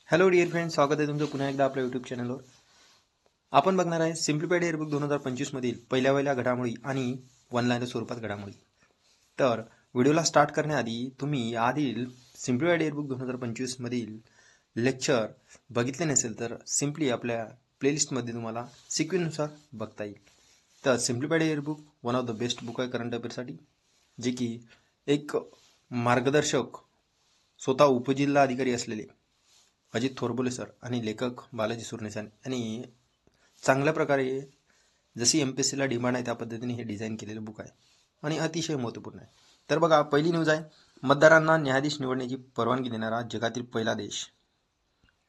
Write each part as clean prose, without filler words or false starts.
Hello dear friends, स्वागत आहे तुमचं पुन्हा एकदा आपल्या यूट्यूब चॅनलवर. आपण बघणार आहे सिम्प्लिफाईड इयरबुक 2025 मधील पहिल्या घडामोडी आणि वन लाईनर स्वरूपात घडामोडी. तर व्हिडिओला स्टार्ट करण्याआधी तुम्ही आधील सिम्प्लिफाईड इयरबुक 2025 मधील लेक्चर बघितले नसेल तर सिम्पली आपल्या प्लेलिस्टमध्ये तुम्हाला सिक्वेन्सनुसार बघता येईल. तर simplified yearbook one of the best book आहे करंट अफेअरसाठी, जे की एक मार्गदर्शक स्वतः उपजिल्हा अधिकारी असलेले अजित थोरबोले सर आणि लेखक बालाजी सुरनेसाने यांनी चांगल्या प्रकारे जशी MPSCला डिमांड आहे त्या पद्धतीने हे डिझाईन केलेलं बुक आहे आणि अतिशय महत्त्वपूर्ण आहे. तर बघा, पहिली न्यूज आहे, मतदारांना न्यायाधीश निवडण्याची परवानगी देणारा जगातील पहिला देश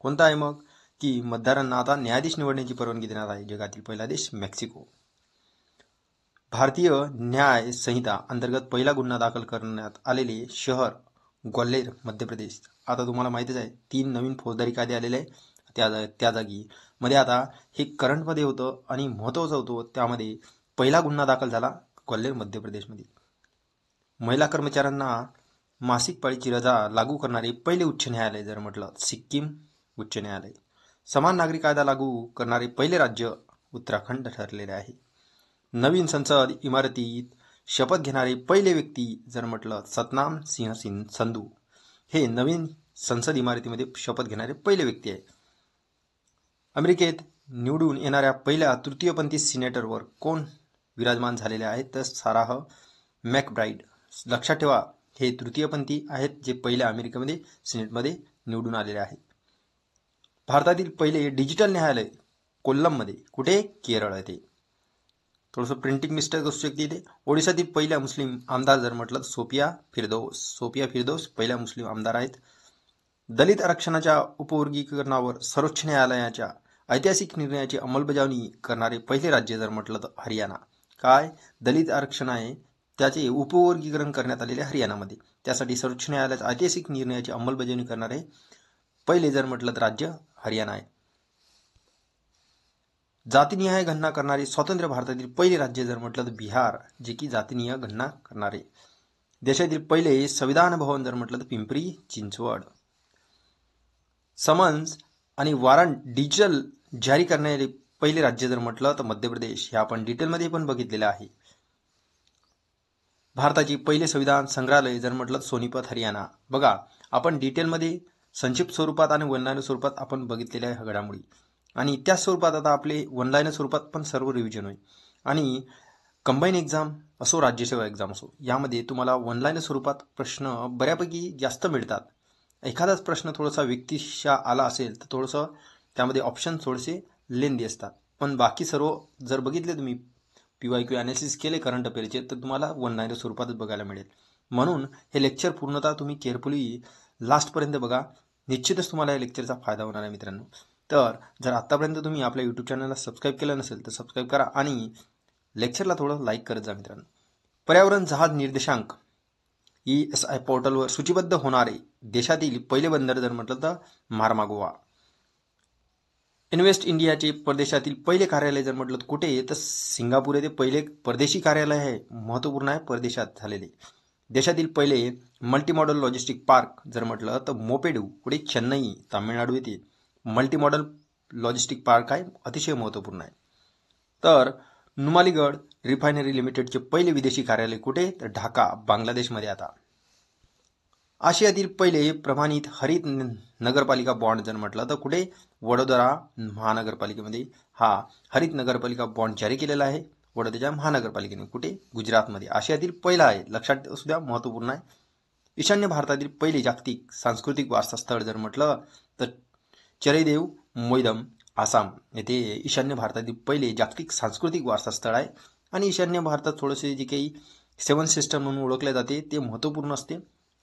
कोणता आहे? मग की मतदारांना आता न्यायाधीश निवडण्याची परवानगी देणार आहे जगातील पहिला देश मेक्सिको. भारतीय न्याय संहिता अंतर्गत पहिला गुन्हा दाखल करण्यात आलेले शहर ग्वाल्हेर, मध्य प्रदेश. आता तुम्हाला माहितीच आहे 3 नवीन फौजदारी कायदे आलेले आहे त्या जागी मध्ये आता हे करंटमध्ये होतं आणि महत्त्वाचं होतं. त्यामध्ये पहिला गुन्हा दाखल झाला ग्वाल्हेर, मध्य प्रदेशमध्ये. महिला कर्मचाऱ्यांना मासिक पाळीची रजा लागू करणारे पहिले उच्च न्यायालय जर म्हटलं सिक्कीम उच्च न्यायालय. समान नागरिक कायदा लागू करणारे पहिले राज्य उत्तराखंड ठरलेले आहे. नवीन संसद इमारतीत शपथ घेणारे पहिले व्यक्ती जर म्हटलं सतनाम सिंह संधू हे नवीन संसद इमारतीमध्ये शपथ घेणारे पहिले व्यक्ती आहे. अमेरिकेत निवडून येणाऱ्या पहिल्या तृतीयपंथी सिनेटरवर कोण विराजमान झालेले आहेत? तर साराह मॅकब्राईड. लक्षात ठेवा, हे तृतीयपंथी आहेत जे पहिल्या अमेरिकेमध्ये सिनेटमध्ये निवडून आलेले आहेत. भारतातील पहिले डिजिटल न्यायालय कोल्लममध्ये, कुठे? केरळ येथे. थोडंसं प्रिंटिंग मिस्टेक असू शकते इथे. ओडिशातील पहिल्या मुस्लिम आमदार जर म्हटलं सोफिया फिरदौस पहिल्या मुस्लिम आमदार आहेत. दलित आरक्षणाच्या उपवर्गीकरणावर सर्वोच्च न्यायालयाच्या ऐतिहासिक निर्णयाची अंमलबजावणी करणारे पहिले राज्य जर म्हटलं तर हरियाणा. काय? दलित आरक्षण आहे त्याचे उपवर्गीकरण करण्यात आलेले हरियाणामध्ये, त्यासाठी सर्वोच्च न्यायालयाच्या ऐतिहासिक निर्णयाची अंमलबजावणी करणारे पहिले जर म्हटलं तर राज्य हरियाणा आहे. जातीनिहाय गणना करणारे स्वतंत्र भारतातील पहिले राज्य जर म्हटलं तर बिहार, जे की जातीनिहाय गणना करणारे. देशातील पहिले संविधान भवन जर म्हटलं तर पिंपरी चिंचवड. समन्स आणि वॉरंट डिजिटल जारी करणारे पहिले राज्य जर म्हटलं तर मध्य प्रदेश. हे आपण डिटेलमध्ये पण बघितलेलं आहे. भारताची पहिले संविधान संग्रहालय जर म्हटलं सोनीपत, हरियाणा. बघा, आपण डिटेलमध्ये संक्षिप्त स्वरूपात आणि वनलाईन स्वरूपात आपण बघितलेल्या घडामोडी आणि त्याच स्वरूपात आता आपले वनलाईन स्वरूपात पण सर्व रिव्हिजन होईल. आणि कंबाईन एक्झाम असो, राज्यसेवा एक्झाम असो, यामध्ये तुम्हाला वनलाईन स्वरूपात प्रश्न बऱ्यापैकी जास्त मिळतात. एखादाच प्रश्न थोडासा व्यक्तिशा आला असेल तर थोडंसं त्यामध्ये ऑप्शन थोडेसे लेंदी असतात, पण बाकी सर्व जर बघितले तुम्ही PYQ अनालिसिस केले करंट अफेअरचे तर तुम्हाला वनलाईन स्वरूपातच बघायला मिळेल. म्हणून हे लेक्चर पूर्णतः तुम्ही केअरफुली लास्टपर्यंत बघा, निश्चितच तुम्हाला या लेक्चरचा फायदा होणार आहे मित्रांनो. तर जर आत्तापर्यंत तुम्ही आपल्या यूट्यूब चॅनलला सबस्क्राईब केलं नसेल तर सबस्क्राईब करा आणि लेक्चरला थोडं लाईक करत जा मित्रांनो. पर्यावरण जहाज निर्देशांक ESI पोर्टलवर सूचीबद्ध होणारे देशातील पहिले बंदर जर म्हटलं तर मार्मागोवा. इन्व्हेस्ट इंडियाचे परदेशातील पहिले कार्यालय जर म्हटलं तर कुठे? तर सिंगापूर येथे पहिले परदेशी कार्यालय आहे, महत्त्वपूर्ण आहे, परदेशात झालेले. देशातील पहिले मल्टीमॉडल लॉजिस्टिक पार्क जर म्हटलं तर मोपेडू, कुठे? चेन्नई, तामिळनाडू येथे मल्टीमॉडल लॉजिस्टिक पार्क आहे, अतिशय महत्त्वपूर्ण आहे. तर नुमालीगड रिफायनरी लिमिटेडचे पहिले विदेशी कार्यालय कुठे? तर ढाका, बांगलादेशमध्ये. आता आशियातील पहिले प्रमाणित हरित नगरपालिका बॉन्ड जर म्हटलं तर कुठे? वडोदरा महानगरपालिकेमध्ये हा हरित नगरपालिका बॉन्ड जारी केलेला आहे वडोदरा महानगरपालिकेने. कुठे? गुजरातमध्ये. आशियातील पहिला आहे, लक्षात सुद्धा, महत्त्वपूर्ण आहे. ईशान्य भारतातील पहिले जागतिक सांस्कृतिक वारसा स्थळ जर म्हटलं तर चरैदेव मोईदम, आसाम येथे ईशान्य भारतातील पहिले जागतिक सांस्कृतिक वारसा स्थळ आहे. आणि ईशान्य भारतात थोडेसे जे काही 7 सिस्टम म्हणून ओळखले जाते ते महत्त्वपूर्ण असते.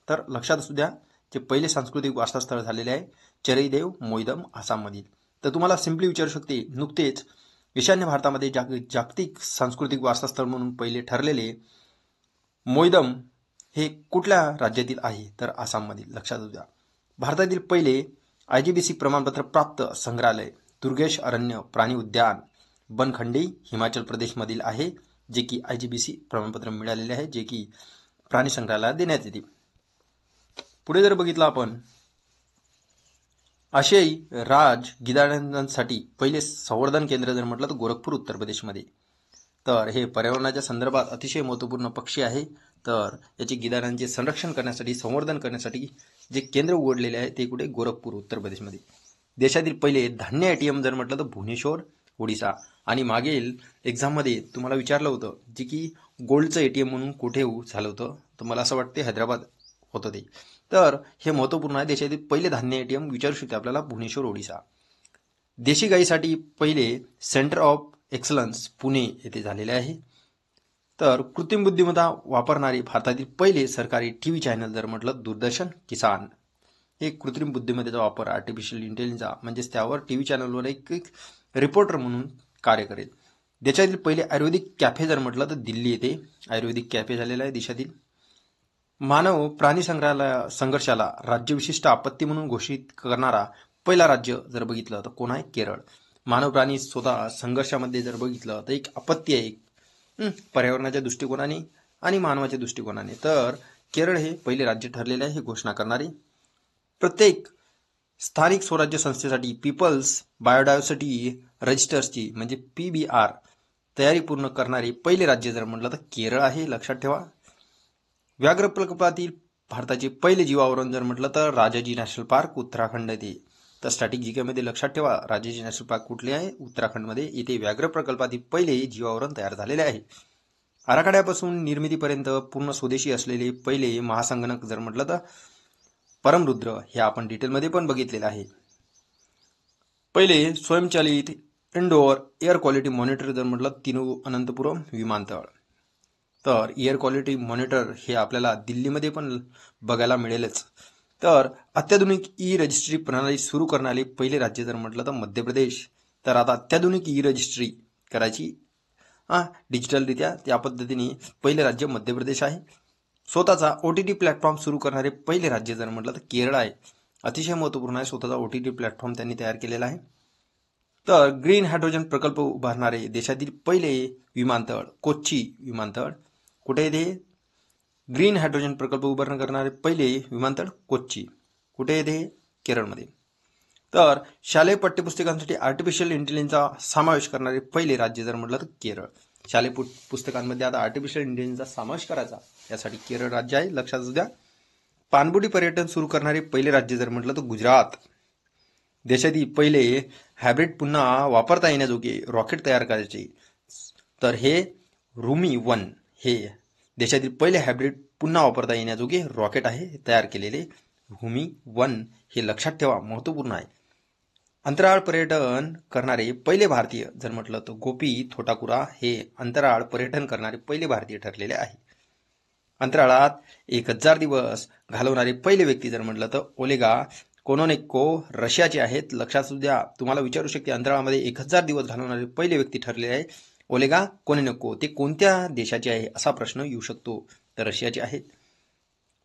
तर लक्षात असू द्या, ते पहिले सांस्कृतिक वारसा स्थळ झालेले आहे चरैदेव मोईदम, आसाममधील. तर तुम्हाला सिम्पली विचारू शकते, नुकतेच ईशान्य भारतामध्ये जागतिक सांस्कृतिक वारसा स्थळ म्हणून पहिले ठरलेले मोईदम हे कुठल्या राज्यातील आहे? तर आसाममधील. लक्षात असू द्या. भारतातील पहिले IGBC प्रमाणपत्र प्राप्त संग्रहालय दुर्गेश अरण्य प्राणी उद्यान बनखंडी, हिमाचल प्रदेशमधील आहे, जे की IGBC प्रमाणपत्र मिळालेले आहे, जे की प्राणी संग्रहालयात देण्यात येते. पुढे जर बघितलं आपण आशियाई राज गिधाडांसाठी पहिले संवर्धन केंद्र जर म्हटलं तर गोरखपूर उत्तर प्रदेशमध्ये. तर हे पर्यावरणाच्या संदर्भात अतिशय महत्त्वपूर्ण पक्षी आहे. तर याचे गिधाडांचे संरक्षण करण्यासाठी संवर्धन करण्यासाठी जे केंद्र उघडलेले आहे ते कुठे गोरखपूर उत्तर प्रदेशमध्ये. देशातील पहिले धान्य ATM जर म्हटलं तर भुवनेश्वर ओडिसा. आणि मागील एक्झाममध्ये तुम्हाला विचारलं होतं जे की गोल्डचं ATM म्हणून कुठे झालं होतं, तर मला असं वाटते हैदराबाद होतं ते. तर हे महत्त्वपूर्ण आहे. देशातील पहिले धान्य ATM विचारू शकते आपल्याला भुवनेश्वर ओडिसा. देशी गाईसाठी पहिले सेंटर ऑफ एक्सलन्स पुणे येथे झालेले आहे. तर कृत्रिम बुद्धिमत्ता वापरणारे भारतातील पहिले सरकारी TV चॅनल जर म्हटलं दूरदर्शन किसान. हे कृत्रिम बुद्धिमत्तेचा वापर आर्टिफिशियल इंटेलिजन्सचा म्हणजेच त्यावर TV चॅनलवर एक रिपोर्टर म्हणून कार्य करेल. देशातील पहिले आयुर्वेदिक कॅफे जर म्हटलं तर दिल्ली येथे आयुर्वेदिक कॅफे झालेला आहे देशातील. मानव प्राणी संघर्षाला राज्यविशिष्ट आपत्ती म्हणून घोषित करणारा पहिला राज्य जर बघितलं तर कोण आहे? केरळ. मानव प्राणी स्वतः संघर्षामध्ये जर बघितलं तर एक आपत्ती आहे पर्यावरणाच्या दृष्टिकोनाने आणि मानवाच्या दृष्टिकोनाने. तर केरळ हे पहिले राज्य ठरलेले आहे हे घोषणा करणारे. प्रत्येक स्थानिक स्वराज्य संस्थेसाठी पीपल्स बायोडायव्हर्सिटी रजिस्टर्सची म्हणजे PBR तयारी पूर्ण करणारे पहिले राज्य जर म्हटलं तर केरळ आहे, लक्षात ठेवा. व्याघ्र प्रकल्पातील भारताचे पहिले जीवावरण जर म्हटलं तर राजाजी नॅशनल पार्क उत्तराखंड येथे. तर स्टॅटिक GK मध्ये लक्षात ठेवा राजाजी नॅशनल पार्क कुठले आहे? उत्तराखंडमध्ये. येथे व्याघ्र प्रकल्पातील पहिले जीवावरण तयार झालेले आहे. आराखड्यापासून निर्मितीपर्यंत पूर्ण स्वदेशी असलेले पहिले महासंगणक जर म्हटलं तर परमरुद्र हे आपण डिटेलमध्ये पण बघितलेलं आहे. पहिले स्वयंचलित इंडोअर एअर क्वालिटी मॉनिटर जर म्हटलं तिरुअनंतपुरम विमानतळ. तर एअर क्वालिटी मॉनिटर हे आपल्याला दिल्लीमध्ये पण बघायला मिळेलच. तर अत्याधुनिक रजिस्ट्री प्रणाली सुरू करणारे पहिले राज्य जर म्हटलं तर मध्य प्रदेश. तर आता अत्याधुनिक रजिस्ट्री करायची डिजिटलरित्या त्या पद्धतीने पहिले राज्य मध्य प्रदेश आहे. स्वतःचा OTT प्लॅटफॉर्म सुरू करणारे पहिले राज्य जर म्हटलं तर केरळ आहे. अतिशय महत्त्वपूर्ण आहे, स्वतःचा OTT प्लॅटफॉर्म त्यांनी तयार केलेला आहे. तर ग्रीन हायड्रोजन प्रकल्प उभारणारे देशातील पहिले विमानतळ कोच्ची विमानतळ. कुठे येते? ग्रीन हायड्रोजन प्रकल्प उभारण करणारे पहिले विमानतळ कोच्ची. कुठे येते? केरळमध्ये. तर शालेय पाठ्यपुस्तकांसाठी आर्टिफिशियल इंटेलिजन्सचा समावेश करणारे पहिले राज्य जर म्हटलं तर केरळ. शालेय पुस्तकांमध्ये आता आर्टिफिशियल इंटेलिजन्सचा समावेश करायचा यासाठी केरळ राज्य आहे, लक्षात असू द्या. पाणबुडी पर्यटन सुरू करणारे पहिले राज्य जर म्हटलं तर गुजरात. देशातील पहिले हायब्रिड पुन्हा वापरता येण्याजोगे रॉकेट तयार करायचे. तर हे रुमी 1 हे देशातील पहिले हायब्रिड पुन्हा वापरता येण्याजोगे रॉकेट आहे तयार केलेले. रुमी 1 हे लक्षात ठेवा, महत्त्वपूर्ण आहे. अंतराळ पर्यटन करणारे पहिले भारतीय जर म्हटलं तर गोपी थोटाकुरा हे अंतराळ पर्यटन करणारे पहिले भारतीय ठरलेले आहे. अंतराळात 1000 दिवस घालवणारे पहिले व्यक्ती जर म्हटलं तर ओलेगा कोनोनेको रशियाचे आहेत, लक्षात असू द्या. तुम्हाला विचारू शकते अंतराळामध्ये 1000 दिवस घालवणारे पहिले व्यक्ती ठरलेले आहे ओलेगा कोनोनेको. ते कोणत्या देशाचे आहे असा प्रश्न येऊ शकतो, तर रशियाचे आहेत.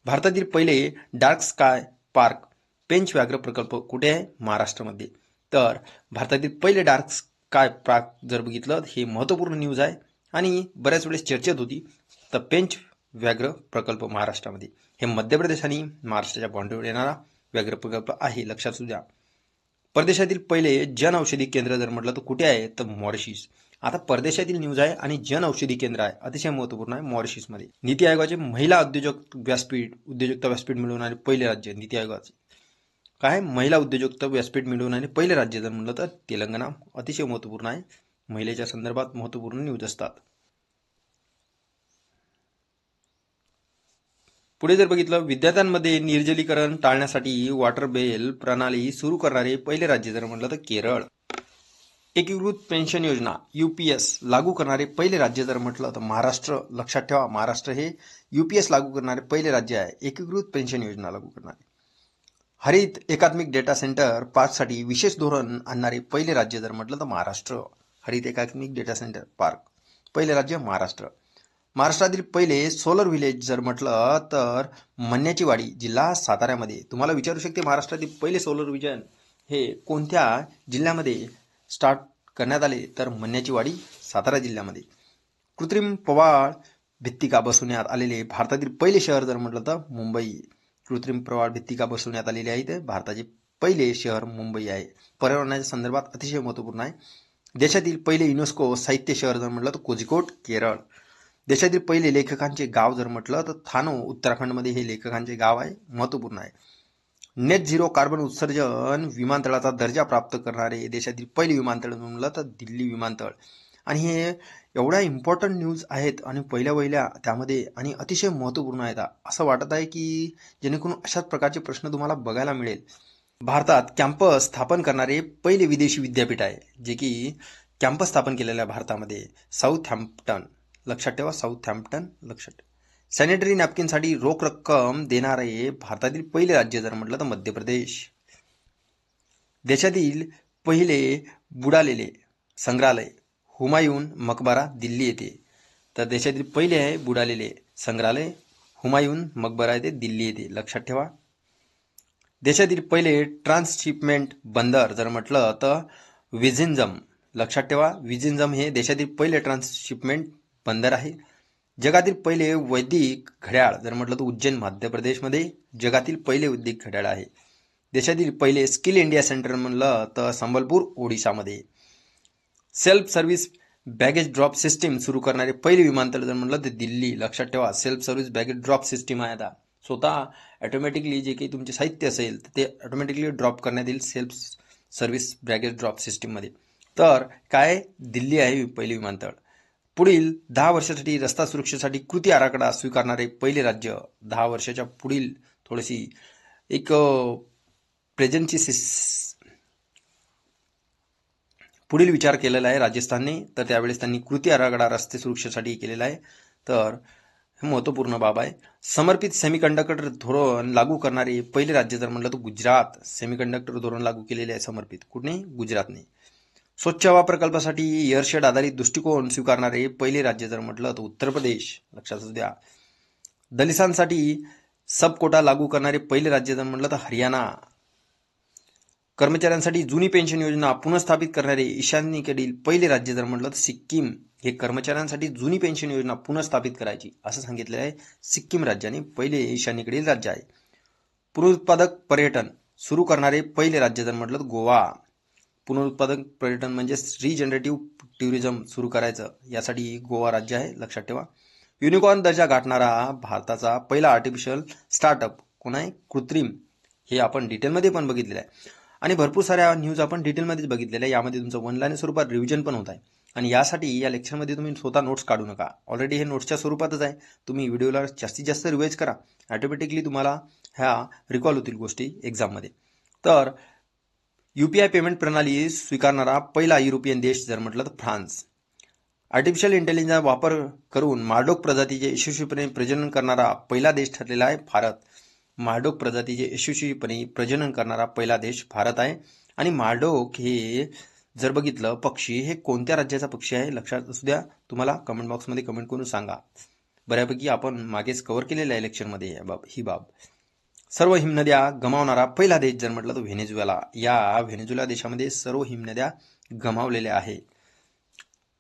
भारतातील पहिले डार्क स्काय पार्क पेंच व्याघ्र प्रकल्प कुठे आहे? महाराष्ट्रामध्ये. तर भारतातील पहिले डार्क स्काय पार्क जर बघितलं हे महत्त्वपूर्ण न्यूज आहे आणि बऱ्याच वेळेस चर्चेत होती. तर पेंच व्याघ्र प्रकल्प महाराष्ट्रामध्ये हे मध्य प्रदेश आणि महाराष्ट्राच्या बाँड्रीवर येणारा व्याघ्र प्रकल्प आहे, लक्षात असू द्या. परदेशातील पहिले जन औषधी केंद्र जर म्हटलं तर कुठे आहे? तर मॉरिशस. आता परदेशातील न्यूज आहे आणि जन औषधी केंद्र आहे, अतिशय महत्त्वपूर्ण आहे मॉरिशसमध्ये. नीती आयोगाचे महिला उद्योजकता व्यासपीठ मिळवणारे पहिले राज्य नीती आयोगाचे काय? महिला उद्योजकता व्यासपीठ मिळवणारे पहिले राज्य जर म्हणलं तर तेलंगणा. अतिशय महत्त्वपूर्ण आहे, महिलेच्या संदर्भात महत्त्वपूर्ण न्यूज असतात. पुढे जर बघितलं विद्यार्थ्यांमध्ये निर्जलीकरण टाळण्यासाठी वॉटर बेल प्रणाली सुरू करणारे पहिले राज्य जर म्हटलं तर केरळ. एकीकृत पेन्शन योजना UPS लागू करणारे पहिले राज्य जर म्हटलं तर महाराष्ट्र. लक्षात ठेवा, महाराष्ट्र हे UPS लागू करणारे पहिले राज्य आहे, एकीकृत पेन्शन योजना लागू करणारे. हरित एकात्मिक डेटा सेंटर पार्कसाठी विशेष धोरण आणणारे पहिले राज्य जर म्हटलं तर महाराष्ट्र. हरित एकात्मिक डेटा सेंटर पार्क पहिले राज्य महाराष्ट्र. महाराष्ट्रातील पहिले सोलर व्हिलेज जर म्हटलं तर मन्याची वाडी जिल्हा साताऱ्यामध्ये. तुम्हाला विचारू शकते महाराष्ट्रातील पहिले सोलर विजन हे कोणत्या जिल्ह्यामध्ये स्टार्ट करण्यात आले? तर मन्याची वाडी सातारा जिल्ह्यामध्ये. कृत्रिम प्रवाळ भित्तिका बसवण्यात आलेले भारतातील पहिले शहर जर म्हटलं तर मुंबई. कृत्रिम प्रवाळ भित्तिका बसवण्यात आलेली आहे भारताचे पहिले शहर मुंबई आहे. पर्यावरणाच्या संदर्भात अतिशय महत्त्वपूर्ण आहे. देशातील पहिले युनेस्को साहित्य शहर जर म्हटलं तर कोझिकोड केरळ. देशातील पहिले लेखकांचे गाव जर म्हटलं तर थानो उत्तराखंडमध्ये हे लेखकांचे गाव आहे, महत्त्वपूर्ण आहे. नेट झिरो कार्बन उत्सर्जन विमानतळाचा दर्जा प्राप्त करणारे देशातील पहिले विमानतळ म्हणलं तर दिल्ली विमानतळ. आणि हे एवढ्या इम्पॉर्टंट न्यूज आहेत आणि पहिल्या त्यामध्ये आणि अतिशय महत्त्वपूर्ण आहेत. असं वाटत आहे की जेणेकरून अशाच प्रकारचे प्रश्न तुम्हाला बघायला मिळेल. भारतात कॅम्पस स्थापन करणारे पहिले विदेशी विद्यापीठ आहे, जे की कॅम्पस स्थापन केलेलं आहे भारतामध्ये, साऊथहॅम्प्टन. लक्षात ठेवा, साऊथहॅम्प्टन लक्षात ठेवा. सॅनिटरी नॅपकिनसाठी रोख रक्कम देणारे भारतातील पहिले राज्य जर म्हटलं तर मध्य प्रदेश. देशातील पहिले बुडालेले संग्रहालय हुमायून मकबरा दिल्ली येथे. तर देशातील पहिले आहे बुडालेले संग्रहालय हुमायून मकबरा येथे दिल्ली येथे. लक्षात ठेवा. देशातील पहिले ट्रान्सशिपमेंट बंदर जर म्हटलं तर विझिंजम. लक्षात ठेवा, विझिंजम हे देशातील पहिले ट्रान्सशिपमेंट बंदर आहे. जगातील पहिले वैदिक घड्याळ जर म्हटलं तर उज्जैन मध्य प्रदेशमध्ये जगातील पहिले वैदिक घड्याळ आहे. देशातील पहिले स्किल इंडिया सेंटर म्हणलं तर संबलपूर ओडिशामध्ये. Self service baggage drop system सुरू करणारे पहिले विमानतळ जर म्हटलं तर दिल्ली. लक्षात ठेवा, self service baggage drop system आहे. आता स्वतः ऑटोमॅटिकली जे काही तुमचे साहित्य असेल तर ते ऑटोमॅटिकली ड्रॉप करण्यात येईल सेल्फ सर्व्हिस बॅगेज ड्रॉप सिस्टीममध्ये. तर काय, दिल्ली आहे पहिली विमानतळ. पुढील 10 वर्षासाठी रस्ता सुरक्षेसाठी कृती आराखडा स्वीकारणारे पहिले राज्य. 10 वर्षाच्या पुढील थोडीशी एक प्रेझेंटची पुढील विचार केलेला आहे राजस्थानने. तर त्यावेळेस त्यांनी कृती आराखडा रस्ते सुरक्षेसाठी केलेला आहे. तर हे महत्त्वपूर्ण बाब आहे. समर्पित सेमीकंडक्टर धोरण लागू करणारे पहिले राज्य जर म्हटलं तर गुजरात. सेमीकंडक्टर धोरण लागू केलेले आहे समर्पित. कुठे? गुजरातने. स्वच्छ हवा प्रकल्पासाठी एअरशेड आधारित दृष्टिकोन स्वीकारणारे पहिले राज्य जर म्हटलं तर उत्तर प्रदेश. लक्षात असू द्या. दलितांसाठी सब कोटा लागू करणारे पहिले राज्य जर म्हटलं तर हरियाणा. कर्मचाऱ्यांसाठी जुनी पेन्शन योजना पुनर्स्थापित करणारे ईशान्येकडील पहिले राज्य जर म्हटलं तर सिक्कीम. हे कर्मचाऱ्यांसाठी जुनी पेन्शन योजना पुनर्स्थापित करायची असं सांगितलेलं आहे सिक्कीम राज्याने. पहिले ईशान्येकडील राज्य आहे. पुनरुत्पादक पर्यटन सुरू करणारे पहिले राज्य जर म्हटलं तर गोवा. पुनरुत्पादक पर्यटन म्हणजे रिजनरेटिव्ह टुरिझम सुरू करायचं, यासाठी गोवा राज्य आहे. लक्षात ठेवा. युनिकॉर्न दर्जा गाठणारा भारताचा पहिला आर्टिफिशियल स्टार्टअप कोण आहे? कृत्रिम. हे आपण डिटेलमध्ये पण बघितलेलं आहे आणि भरपूर साऱ्या न्यूज आपण डिटेलमध्येच बघितलेल्या आहे. यामध्ये तुमचं ऑनलाईन स्वरूपात रिव्हिजन पण होत आहे. आणि यासाठी या लेक्चरमध्ये तुम्ही स्वतः नोट्स काढू नका. ऑलरेडी हे नोट्सच्या स्वरूपातच आहे. तुम्ही व्हिडिओला जास्तीत जास्त रिवाइज करा. ऑटोमॅटिकली तुम्हाला ह्या रिकॉल होतील गोष्टी एक्झाममध्ये. तर UPI पेमेंट प्रणाली स्वीकारणारा पहिला युरोपियन देश जर म्हटलं तर फ्रान्स. आर्टिफिशियल इंटेलिजन्सचा वापर करून मार्डोक प्रजातीचे यशस्वीपणे प्रजनन करणारा पहिला देश ठरलेला आहे भारत. मार्डोक प्रजातीचे यशस्वीपणे प्रजनन करणारा पहिला देश भारत आहे. आणि मार्डोक हे जर बघितलं पक्षी, हे कोणत्या राज्याचा पक्षी आहे लक्षात असू द्या. तुम्हाला कमेंट बॉक्समध्ये कमेंट करून सांगा. बऱ्यापैकी आपण मागेच कव्हर केलेलं आहे लेक्चरमध्ये ही बाब. सर्व हिमनद्या गमावणारा पहिला देश जर म्हटलं तर व्हेनेझुएला. या व्हेनेझुएला देशामध्ये सर्व हिमनद्या गमावलेल्या आहेत.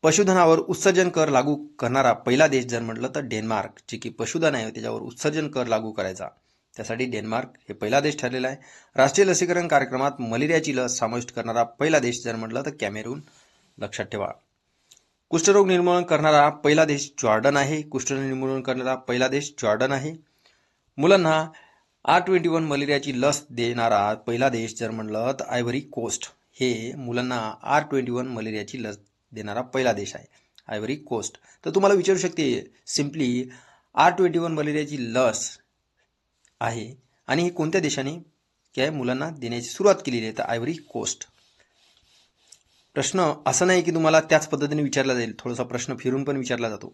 पशुधनावर उत्सर्जन कर लागू करणारा पहिला देश जर म्हटलं तर डेन्मार्क. जे की पशुधन आहे त्याच्यावर उत्सर्जन कर लागू करायचा, त्यासाठी डेन्मार्क हे पहिला देश ठरलेला आहे. राष्ट्रीय लसीकरण कार्यक्रमात मलेरियाची लस समाविष्ट करणारा पहिला देश जर म्हटलं तर कॅमेरून. लक्षात ठेवा. कुष्ठरोग निर्मूलन करणारा पहिला देश जॉर्डन आहे. कुष्ठरोग निर्मूलन करणारा पहिला देश जॉर्डन आहे. मुलांना R21 मलेरियाची लस देणारा पहिला देश जर म्हटलं तर आयव्हरी कोस्ट. हे मुलांना R21 मलेरियाची लस देणारा पहिला देश आहे, आयव्हरी कोस्ट. तर तुम्हाला विचारू शकते सिम्पली R21 मलेरियाची लस आहे आणि ही कोणत्या देशाने काय मुलांना देण्याची सुरुवात केलेली आहे? तर आयव्हरी कोस्ट. प्रश्न असं नाही की तुम्हाला त्याच पद्धतीने विचारला जाईल, थोडासा प्रश्न फिरून पण विचारला जातो.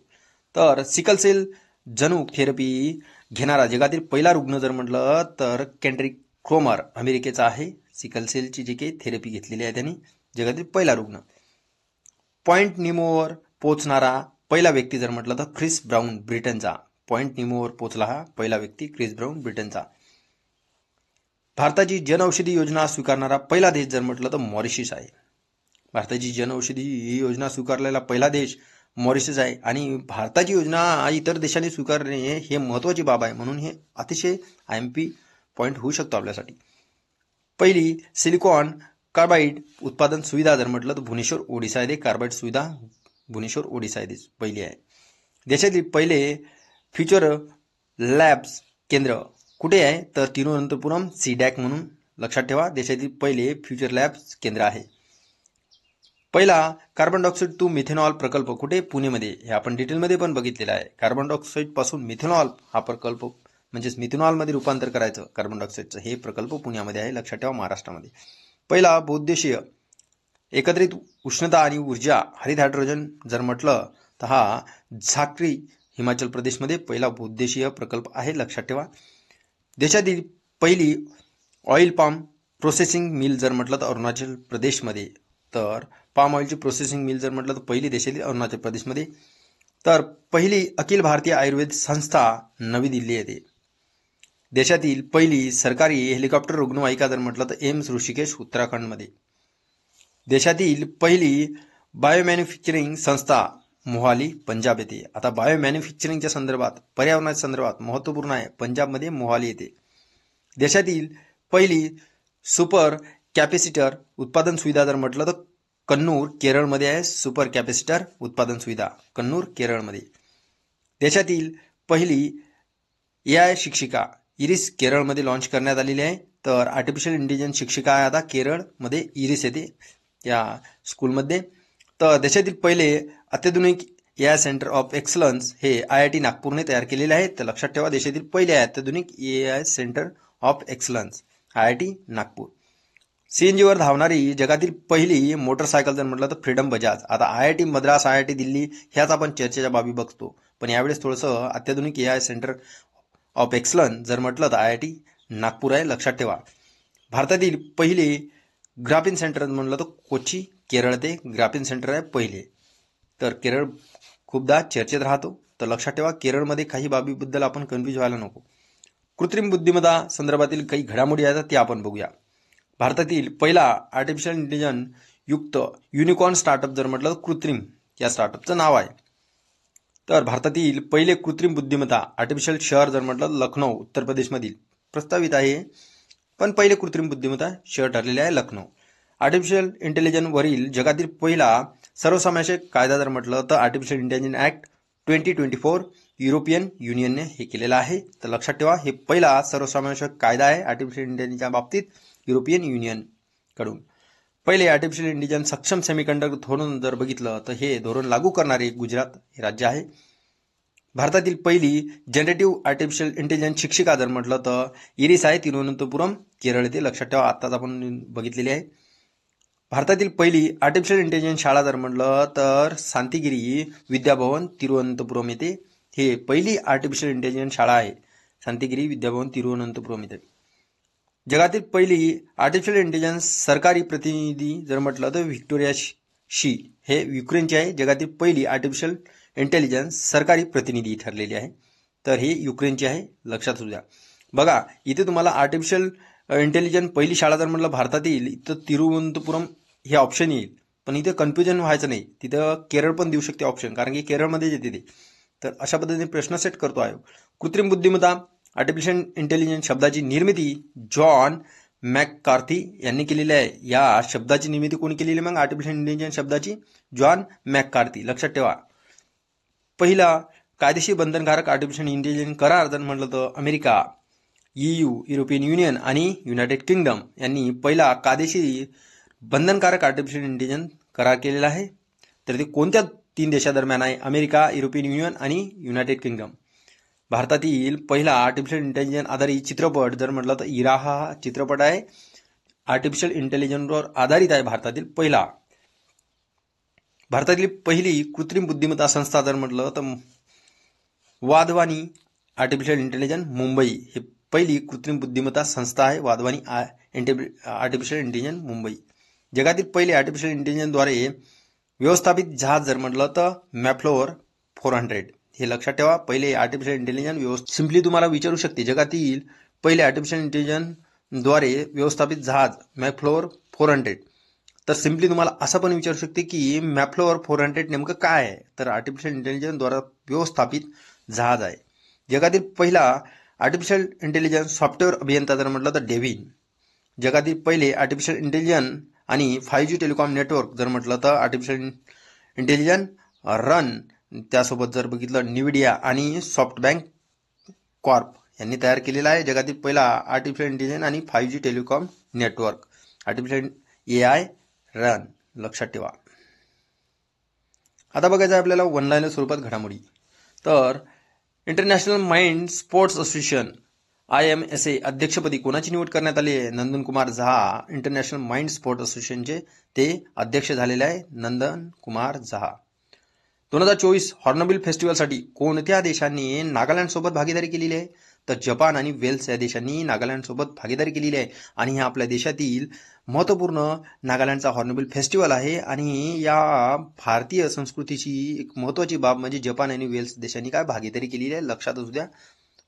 तर सिकल सेल जनुक थेरपी घेणारा जगातील पहिला रुग्ण जर म्हटलं तर केंड्रिक क्रोमर अमेरिकेचा आहे. सिकल सेलची जी काही थेरपी घेतलेली आहे त्यांनी जगातील पहिला रुग्ण. पॉइंट निमोवर पोचणारा पहिला व्यक्ती जर म्हटलं तर क्रिस ब्राऊन ब्रिटनचा. पॉइंट निमोवर पोचला हा पहिला व्यक्ती क्रिस ब्राऊन ब्रिटनचा. भारताची जनऔषधी योजना स्वीकारणारा पहिला देश जर म्हटलं तर मॉरिशस आहे. भारताची जनऔषधी ही योजना स्वीकारलेला पहिला देश मॉरिशस आहे. आणि भारताची योजना इतर देशांनी स्वीकारणे हे महत्त्वाची बाब आहे, म्हणून हे अतिशय IMP पॉईंट होऊ शकतो आपल्यासाठी. पहिली सिलिकॉन कार्बाइड उत्पादन सुविधा जर म्हटलं तर भुवनेश्वर ओडिशा येथे कार्बाइड सुविधा भुवनेश्वर ओडिशा येथे पहिली आहे. देशातील पहिले फ्युचर लॅब्स केंद्र कुठे आहे तर तिरुवनंतपुरम सीडॅक म्हणून लक्षात ठेवा. देशातील पहिले फ्युचर लॅब्स केंद्र आहे. पहिला कार्बन डायऑक्साईड टू मिथेनॉल प्रकल्प कुठे पुणेमध्ये. हे आपण डिटेलमध्ये पण बघितलेला आहे. कार्बन डायऑक्साईड पासून मिथेनॉल हा प्रकल्प म्हणजेच मिथेनॉलमध्ये रूपांतर करायचं कार्बन डायऑक्साईडचं हे प्रकल्प पुण्यामध्ये आहे. लक्षात ठेवा महाराष्ट्रामध्ये. पहिला बहुउद्देशीय एकत्रित उष्णता आणि ऊर्जा हरित हायड्रोजन जर म्हटलं तर हा झाक्री हिमाचल प्रदेशमध्ये पहिला बहुउद्देशीय प्रकल्प आहे. लक्षात ठेवा. देशातील पहिली ऑइल पाम प्रोसेसिंग मिल जर म्हटलं तर अरुणाचल प्रदेशमध्ये. तर पाम ऑइलची प्रोसेसिंग मिल जर म्हटलं तर पहिली देशातील अरुणाचल प्रदेशमध्ये. तर पहिली अखिल भारतीय आयुर्वेद संस्था नवी दिल्ली येथे. देशातील पहिली सरकारी हेलिकॉप्टर रुग्णवाहिका जर म्हटलं तर एम्स ऋषिकेश उत्तराखंडमध्ये. देशातील पहिली बायोमॅन्युफॅक्चरिंग संस्था मोहाली पंजाब येथे. आता बायोमॅन्युफॅक्चरिंगच्या संदर्भात पर्यावरणाच्या संदर्भात महत्त्वपूर्ण आहे पंजाबमध्ये मोहाली येथे. देशातील पहिली सुपर कॅपॅसिटर उत्पादन सुविधा जर म्हटलं तर कन्नूर केरळमध्ये आहे. सुपर कॅपॅसिटर उत्पादन सुविधा कन्नूर केरळमध्ये. देशातील पहिली AI शिक्षिका इरिस केरळमध्ये लॉन्च करण्यात आलेली आहे. तर आर्टिफिशियल इंटेलिजन्स शिक्षिका आहे आता केरळमध्ये इरिस येथे या स्कूलमध्ये. तर देशातील पहिले अत्याधुनिक AI सेंटर ऑफ एक्सलन्स हे IIT नागपूरने तयार केलेले आहे. तर लक्षात ठेवा देशातील पहिले अत्याधुनिक AI Centre of Excellence IIT Nagpur. CNGवर धावणारी जगातील पहिली मोटरसायकल जर म्हटलं तर फ्रीडम बजाज. आता IIT मद्रास IIT दिल्ली ह्याच आपण चर्चेच्या बाबी बघतो. पण यावेळेस थोडंसं अत्याधुनिक AI सेंटर ऑफ एक्सलन्स जर म्हटलं तर IIT नागपूर आहे. लक्षात ठेवा. भारतातील पहिली ग्राफीन सेंटर म्हटलं तर कोची केरळ ते ग्राफीन सेंटर आहे पहिले. तर केरळ खूपदा चर्चेत राहतो. तर लक्षात ठेवा केरळमध्ये काही बाबीबद्दल आपण कन्फ्यूज व्हायला नको. कृत्रिम बुद्धिमत्ता संदर्भातील काही घडामोडी आहेत त्या आपण बघूया. भारतातील पहिला आर्टिफिशियल इंटेलिजन्स युक्त युनिकॉर्न स्टार्टअप जर म्हटलं तर कृत्रिम या स्टार्टअपचं नाव आहे. तर भारतातील पहिले कृत्रिम बुद्धिमत्ता आर्टिफिशियल शहर जर म्हटलं तर लखनौ उत्तर प्रदेशमधील प्रस्तावित आहे. पण पहिले कृत्रिम बुद्धिमत्ता शहर ठरलेले आहे लखनौ. आर्टिफिशियल इंटेलिजन्स वरील जगातील पहिला सर्वसमावेशक कायदा जर म्हटलं तर आर्टिफिशियल इंटेलिजन्स ऍक्ट 2024 युरोपियन युनियनने हे केलेलं आहे. तर लक्षात ठेवा हे पहिला सर्वसमावेशक कायदा आहे आर्टिफिशियल इंटेलिजन्सच्या बाबतीत युरोपियन युनियन कडून. पहिले आर्टिफिशियल इंटेलिजन्स सक्षम सेमीकंडक्टर धोरण जर बघितलं तर हे धोरण लागू करणारे गुजरात हे राज्य आहे. भारतातील पहिली जनरेटिव्ह आर्टिफिशियल इंटेलिजन्स शिक्षिका जर म्हटलं तर इरिस आहे तिरुवनंतपुरम केरळ येथे. लक्षात ठेवा आत्ताच आपण बघितलेली आहे. भारतातील पहिली आर्टिफिशियल इंटेलिजन्स शाळा जर म्हटलं तर शांतिगिरी विद्याभवन तिरुवनंतपुरम येथे. हे पहिली आर्टिफिशियल इंटेलिजन्स शाळा आहे शांतिगिरी विद्याभवन तिरुवनंतपुरम येथे. जगातील पहिली आर्टिफिशियल इंटेलिजन्स सरकारी प्रतिनिधी जर म्हटलं तर व्हिक्टोरिया शी हे युक्रेनची आहे. जगातील पहिली आर्टिफिशियल इंटेलिजन्स सरकारी प्रतिनिधी ठरलेली आहे. तर ही युक्रेनची आहे लक्षात द्या. बघा इथे तुम्हाला आर्टिफिशियल इंटेलिजन्स पहिली शाळा जर म्हटलं भारतातील इथं तिरुवनंतपुरम हे ऑप्शन येईल. पण इथे कन्फ्युजन व्हायचं नाही. तिथं केरळ पण देऊ शकते ऑप्शन कारण की केरळमध्येच येते ते. तर अशा पद्धतीने प्रश्न सेट करतो आयोग. कृत्रिम बुद्धिमत्ता आर्टिफिशियल इंटेलिजन्स शब्दाची निर्मिती जॉन मॅककार्थी यांनी केलेली आहे. या शब्दाची निर्मिती कोणी केलेली मग आर्टिफिशियल इंटेलिजन्स शब्दाची जॉन मॅककार्थी. लक्षात ठेवा. पहिला कायदेशीर बंधनकारक आर्टिफिशियल इंटेलिजन्स करार जर म्हटलं तर अमेरिका EU युरोपियन युनियन आणि युनायटेड किंगडम यांनी पहिला कायदेशीर बंधनकारक आर्टिफिशियल इंटेलिजन्स करार केलेला आहे. तर ते कोणत्या 3 देशादरम्यान आहे अमेरिका युरोपियन युनियन आणि युनायटेड किंगडम. भारतातील पहिला आर्टिफिशियल इंटेलिजन्स आधारित चित्रपट जर म्हटलं तर इरा हा चित्रपट आहे आर्टिफिशियल इंटेलिजन्सवर आधारित आहे भारतातील पहिला. भारतातील पहिली कृत्रिम बुद्धिमत्ता संस्था जर म्हटलं तर वाधवानी आर्टिफिशियल इंटेलिजन्स मुंबई हे पहिली कृत्रिम बुद्धिमत्ता संस्था आहे. Wadhwani artificial intelligence Mumbai. जगातील पहिले आर्टिफिशियल इंटेलिजन्सद्वारे व्यवस्थापित जहाज जर म्हटलं तर मॅफ्लोअर 400 हे लक्षात ठेवा. पहिले आर्टिफिशियल इंटेलिजन्स सिम्पली तुम्हाला विचारू शकते जगातील पहिले आर्टिफिशियल इंटेलिजन्सद्वारे व्यवस्थापित जहाज मॅफ्लोअर 400. तर सिम्पली तुम्हाला असं पण विचारू शकते की मॅफ्लोअर 400 नेमकं काय आहे. तर आर्टिफिशियल इंटेलिजन्सद्वारा व्यवस्थापित जहाज आहे. जगातील पहिला आर्टिफिशियल इंटेलिजन्स सॉफ्टवेअर अभियंता जर म्हटलं तर डेव्हिन जगातील पहिले आर्टिफिशियल इंटेलिजन्स आणि 5G टेलिकॉम नेटवर्क जर म्हटलं तर आर्टिफिशियल इंटेलिजन्स रन, त्यासोबत जर बघितलं निविडिया आणि सॉफ्टबँक कॉर्प यांनी तयार केलेला आहे जगातील पहिला आर्टिफिशियल इंटेलिजन्स आणि 5G telecom network artificial AI run, लक्षात ठेवा. आता बघायचं आहे आपल्याला वन लाईनर स्वरूपात घडामोडी. तर international mind sports association IMSA अध्यक्षपदी कोणाची निवड करण्यात आली आहे? Nandan Kumar Jha. International mind sports असोसिएशनचे ते अध्यक्ष झालेले आहे नंदन कुमार झा. 2024 हॉर्नबिल फेस्टिवलसाठी कोणत्या देशांनी नागालँड सोबत भागीदारी केलेली आहे? तर जपान आणि वेल्स या देशांनी नागालँड सोबत भागीदारी केलेली आहे आणि हे आपल्या देशातील महत्त्वपूर्ण नागालँडचा हॉर्नबिल फेस्टिवल आहे. आणि या भारतीय संस्कृतीची एक महत्त्वाची बाब म्हणजे जपान आणि वेल्स देशांनी काय भागीदारी केलेली आहे, लक्षात असू द्या,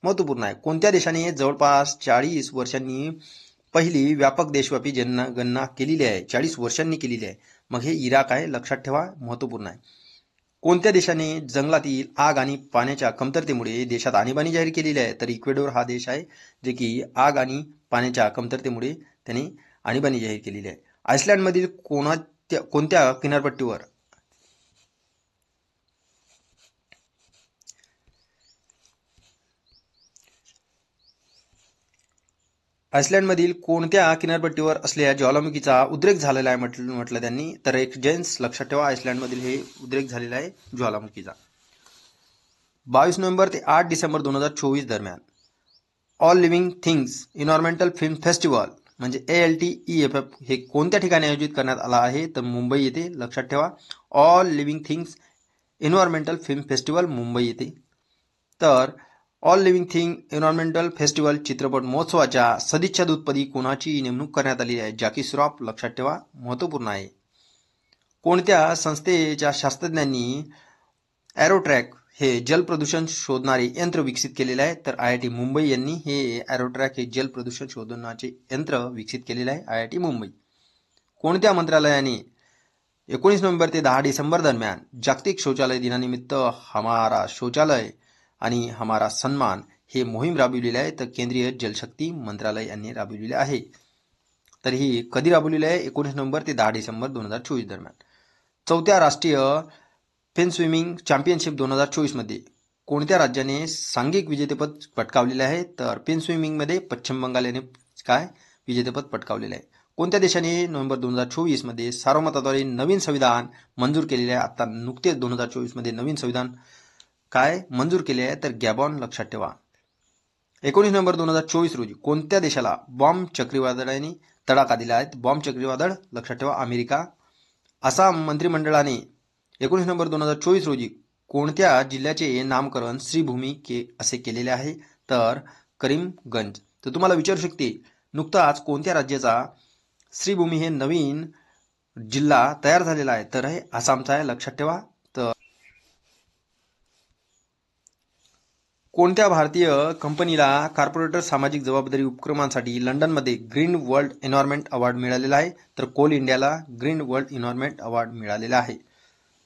महत्त्वपूर्ण आहे. कोणत्या देशाने जवळपास 40 वर्षांनी पहिली व्यापक देशव्यापी जनगणना केलेली आहे? 40 वर्षांनी केलेली आहे. मग हे इराक आहे, लक्षात ठेवा, महत्त्वपूर्ण आहे. कोणत्या देशाने जंगलातील आग आणि पाण्याच्या कमतरतेमुळे देशात आणीबाणी जाहीर केलेली आहे? तर इक्वेडोर हा देश आहे जे की आग आणि पाण्याच्या कमतरतेमुळे त्यांनी आणीबाणी जाहीर केलेली आहे. आइसलँडमधील कोणत्या किनारपट्टीवर आइसलँडमधील कोणत्या किनारपट्टीवर असलेल्या ज्वालामुखीचा उद्रेक झालेला आहे म्हटलं त्यांनी? तर एक जेन्स, लक्षात ठेवा, आइसलँडमधील हे उद्रेक झालेला आहे ज्वालामुखीचा. 22 नोव्हेंबर ते 8 डिसेंबर 2024 दरम्यान all living things environmental film festival म्हणजे ALTEFF हे कोणत्या ठिकाणी आयोजित करण्यात आला आहे? तर मुंबई येथे, लक्षात ठेवा. All living things environmental film festival Mumbai येथे. तर all living thing environmental festival चित्रपट महोत्सवाच्या सदिच्छा दूतपदी कोणाची नेमणूक करण्यात आली आहे? जॅकी श्रॉफ, लक्षात ठेवा, महत्त्वपूर्ण आहे. कोणत्या संस्थेच्या शास्त्रज्ञांनी एरोट्रॅक हे जल प्रदूषण शोधणारे यंत्र विकसित केलेले आहे? तर IIT मुंबई यांनी हे एरोट्रॅक हे जल प्रदूषण शोधण्याचे यंत्र विकसित केलेले आहे, IIT मुंबई. कोणत्या मंत्रालयाने 19 नोव्हेंबर ते 10 डिसेंबर दरम्यान जागतिक शौचालय दिनानिमित्त हमारा शौचालय आणि हमारा सन्मान हे मोहीम राबविलेली आहे? तर केंद्रीय जलशक्ती मंत्रालय यांनी राबविलेले आहे. तर ही कधी राबवलेली आहे? 19 नोव्हेंबर ते 10 डिसेंबर 2024 दरम्यान. चौथ्या राष्ट्रीय फेन स्विमिंग चॅम्पियनशिप 2024 मध्ये कोणत्या राज्याने सांघिक विजेतेपद पटकावलेले आहे? तर पेन स्विमिंगमध्ये पश्चिम बंगाल याने काय विजेतेपद पटकावलेले आहे. कोणत्या देशाने नोव्हेंबर 2024 मध्ये सार्वमताद्वारे नवीन संविधान मंजूर केलेले आहे? आता नुकतेच 2024 मध्ये नवीन संविधान काय मंजूर केले आहे? तर गॅबॉन, लक्षात ठेवा. 19 नोव्हेंबर 2024 रोजी कोणत्या देशाला बॉम्ब चक्रीवादळाने तडाखा दिला आहे? बॉम्ब चक्रीवादळ, लक्षात ठेवा, अमेरिका. आसाम मंत्रिमंडळाने 19 नोव्हेंबर 2024 रोजी कोणत्या जिल्ह्याचे नामकरण श्रीभूमी असे केलेले आहे? तर करीमगंज. तर तुम्हाला विचारू शकते नुकताच कोणत्या राज्याचा श्रीभूमी हे नवीन जिल्हा तयार झालेला आहे? तर हे आसामचा आहे, लक्षात ठेवा. तर कोणत्या भारतीय कंपनीला कॉर्पोरेट सामाजिक जबाबदारी उपक्रमांसाठी लंडनमध्ये ग्रीन वर्ल्ड एन्व्हायरमेंट अवॉर्ड मिळालेला आहे? तर कोल इंडियाला ग्रीन वर्ल्ड एन्व्हायरमेंट अवॉर्ड मिळालेला आहे.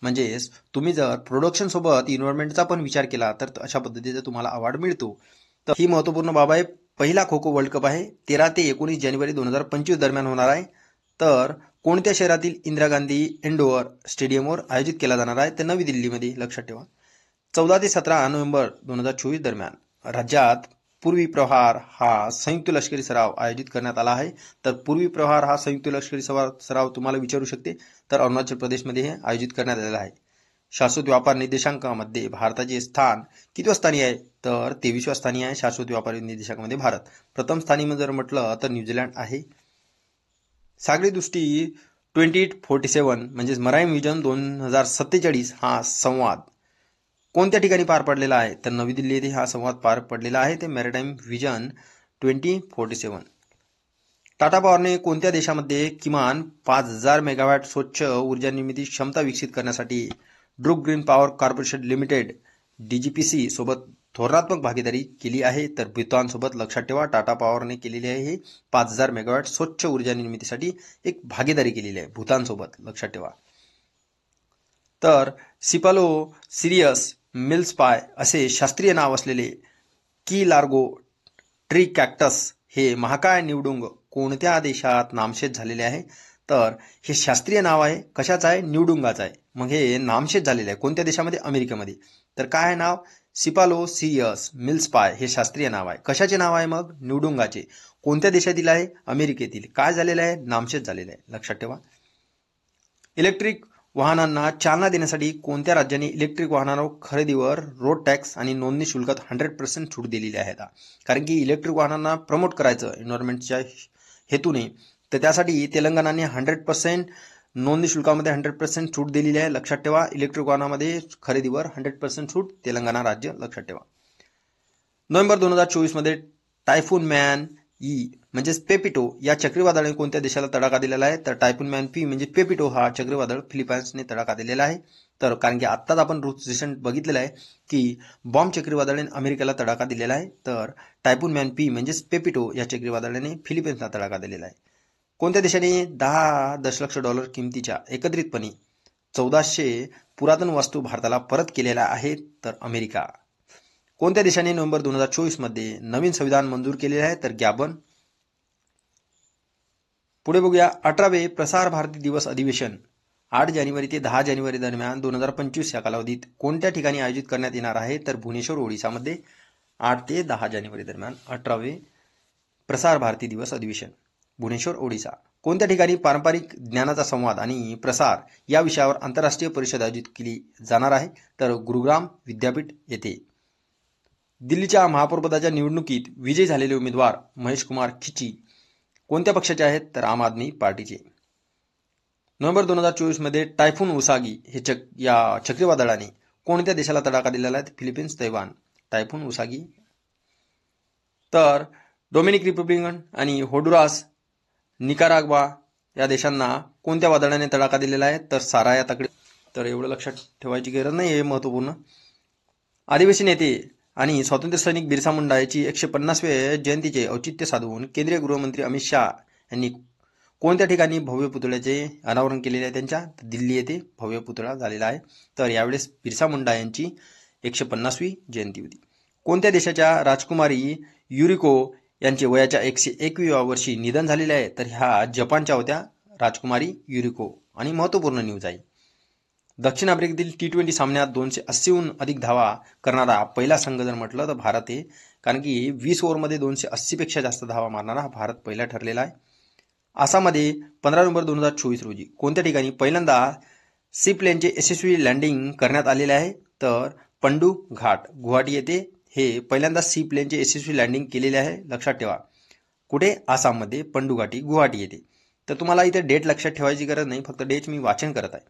म्हणजेच तुम्ही जर प्रोडक्शन सोबत एन्व्हायरमेंटचा पण विचार केला तर अशा पद्धतीचा तुम्हाला अवॉर्ड मिळतो. तर ही महत्त्वपूर्ण बाब आहे. पहिला खो खो वर्ल्ड कप आहे 13 ते 19 जानेवारी 2025 दरम्यान होणार आहे. तर कोणत्या शहरातील इंदिरा गांधी इंडोअर स्टेडियमवर आयोजित केला जाणार आहे? तर नवी दिल्लीमध्ये, लक्षात ठेवा. 14 ते 17 नोव्हेंबर 2024 दरम्यान राज्यात पूर्वी प्रहार हा संयुक्त लष्करी सराव आयोजित करण्यात आला आहे. तर पूर्वी प्रहार हा संयुक्त लष्करी सराव तुम्हाला विचारू शकते. तर अरुणाचल प्रदेशमध्ये हे आयोजित करण्यात आलेला आहे. शाश्वत व्यापार निर्देशांकामध्ये भारताचे स्थान कितव्या स्थानी आहे? तर 23व्या स्थानी आहे शाश्वत व्यापार निर्देशांकामध्ये भारत. प्रथम स्थानी जर म्हटलं तर न्यूझीलंड आहे. सागरी दृष्टी 2047 म्हणजेच मराईन व्हिजन 2047 हा संवाद कोणत्या ठिकाणी पार पडलेला आहे? तर नवी दिल्ली येथे हा संवाद पार पडलेला आहे. ते मॅरिटाईम व्हिजन 2047. टाटा पॉवरने कोणत्या देशामध्ये किमान 5000 मेगावॅट स्वच्छ ऊर्जा निर्मिती क्षमता विकसित करण्यासाठी Druk green power corporation limited DGPC सोबत धोरणात्मक भागीदारी केली आहे? तर भूतान सोबत, लक्षात ठेवा. टाटा पॉवरने केलेली आहे ही 5000 मेगावॅट स्वच्छ ऊर्जा निर्मितीसाठी एक भागीदारी केलेली आहे भूतान सोबत, लक्षात ठेवा. तर सिपालो सिरियस मिल्सपाय असे शास्त्रीय नाव असलेले की लार्गो ट्री कॅक्टस हे महाकाय निवडुंग कोणत्या देशात नामशेष झालेले आहे? तर हे शास्त्रीय नाव आहे, कशाचं आहे? न्यूडुंगाचं आहे. मग हे नामशेष झालेले आहे कोणत्या देशामध्ये? अमेरिकेमध्ये. तर काय आहे नाव? सिपालोसियस मिल्सपाय हे शास्त्रीय नाव आहे. कशाचे नाव आहे मग? न्यूडुंगाचे. कोणत्या देशातील आहे? अमेरिकेतील. काय झालेलं आहे? नामशेष झालेलं आहे, लक्षात ठेवा. इलेक्ट्रिक वाहनांना चालना देण्यासाठी कोणत्या राज्याने इलेक्ट्रिक वाहनांवर खरेदीवर रोड टॅक्स आणि नोंदणी शुल्कात 100% सूट दिलेली आहे? कारण की इलेक्ट्रिक वाहनांना प्रमोट करायचं एन्व्हायरमेंटच्या हेतूने, तर त्यासाठी तेलंगणाने 100% नोंदणी शुल्कामध्ये 100% सूट दिलेली आहे, लक्षात ठेवा. इलेक्ट्रिक वाहनामध्ये खरेदीवर 100% सूट तेलंगणा राज्य, लक्षात ठेवा. नोव्हेंबर 2024 मध्ये टायफून मॅन ई म्हणजेच पेपिटो या चक्रीवादळाने कोणत्या देशाला तडाखा दिलेला आहे? तर टायफून मॅन पी म्हणजे पेपिटो हा चक्रीवादळ फिलिपाईन्सने तडाखा दिलेला आहे. तर कारण की आत्ताच आपण रिसेंट बघितलेलं आहे की बॉम्ब चक्रीवादळाने अमेरिकेला तडाखा दिलेला आहे. तर टायफून मॅन पी म्हणजेच पेपिटो या चक्रीवादळाने फिलिपाईन्सला तडाखा दिलेला आहे. कोणत्या देशाने 10 दशलक्ष डॉलर किमतीच्या एकत्रितपणे 1400 पुरातन वस्तू भारताला परत केलेल्या आहेत? तर अमेरिका. कोणत्या देशाने नोव्हेंबर 2024 मध्ये नवीन संविधान मंजूर केलेले आहे? तर गॅबन. पुढे बघूया 18वे प्रसार भारती दिवस अधिवेशन 8 जानेवारी ते 10 जानेवारी दरम्यान 2025 या कालावधीत कोणत्या ठिकाणी आयोजित करण्यात येणार आहे? तर भुवनेश्वर, ओडिशामध्ये 8 ते 10 जानेवारी दरम्यान 18वे प्रसार भारती दिवस अधिवेशन, भुवनेश्वर, ओडिशा. कोणत्या ठिकाणी पारंपरिक ज्ञानाचा संवाद आणि प्रसार या विषयावर आंतरराष्ट्रीय परिषद आयोजित केली जाणार आहे? तर गुरुग्राम विद्यापीठ येथे. दिल्लीच्या महापौरपदाच्या निवडणुकीत विजयी झालेले उमेदवार महेश कुमार खिची कोणत्या पक्षाचे आहेत? तर आम आदमी पार्टीचे. नोव्हेंबर 2024 मध्ये टायफून उसागी हे या चक्रीवादळाने कोणत्या देशाला तडाखा दिलेला आहे? Philippines, Taiwan. Typhoon Usagi. तर डोमिनिक रिपब्लिकन आणि होंडुरास, निकाराग्वा या देशांना कोणत्या वादळाने तडाखा दिलेला आहे? तर सारा या तकडे. तर एवढं लक्षात ठेवायची गरज नाही, हे महत्वपूर्ण. आदिवासी नेते आणि स्वातंत्र्य सैनिक बिरसा मुंडा याची 150वे जयंतीचे औचित्य साधून केंद्रीय गृहमंत्री अमित शाह यांनी कोणत्या ठिकाणी भव्य पुतळ्याचे अनावरण केलेले आहे? त्यांच्या दिल्ली येथे भव्य पुतळा झालेला आहे. तर यावेळेस बिरसा मुंडा यांची 150वी जयंती होती. कोणत्या देशाच्या राजकुमारी युरिको यांचे वयाच्या 101व्या वर्षी निधन झालेले आहे? तर ह्या जपानच्या होत्या राजकुमारी युरिको. आणि महत्वपूर्ण न्यूज आहे, दक्षिण आफ्रिकेतील T20 सामन्यात 280हून अधिक धावा करणारा पहिला संघ जर म्हटलं तर भारत आहे. कारण की 20 ओव्हरमध्ये 280पेक्षा जास्त धावा मारणारा भारत पहिला ठरलेला आहे. आसाममध्ये 15 नोव्हेंबर 2024 रोजी कोणत्या ठिकाणी पहिल्यांदा सी प्लेनचे यशस्वी लँडिंग करण्यात आलेले आहे? तर पंडू घाट, गुवाहाटी येथे हे पहिल्यांदा सी प्लेनचे यशस्वी लँडिंग केलेले आहे, लक्षात ठेवा. कुठे? आसाममध्ये, पंडू घाटी, गुवाहाटी येथे. तर तुम्हाला इथे डेट लक्षात ठेवायची गरज नाही, फक्त डेट मी वाचन करत आहे.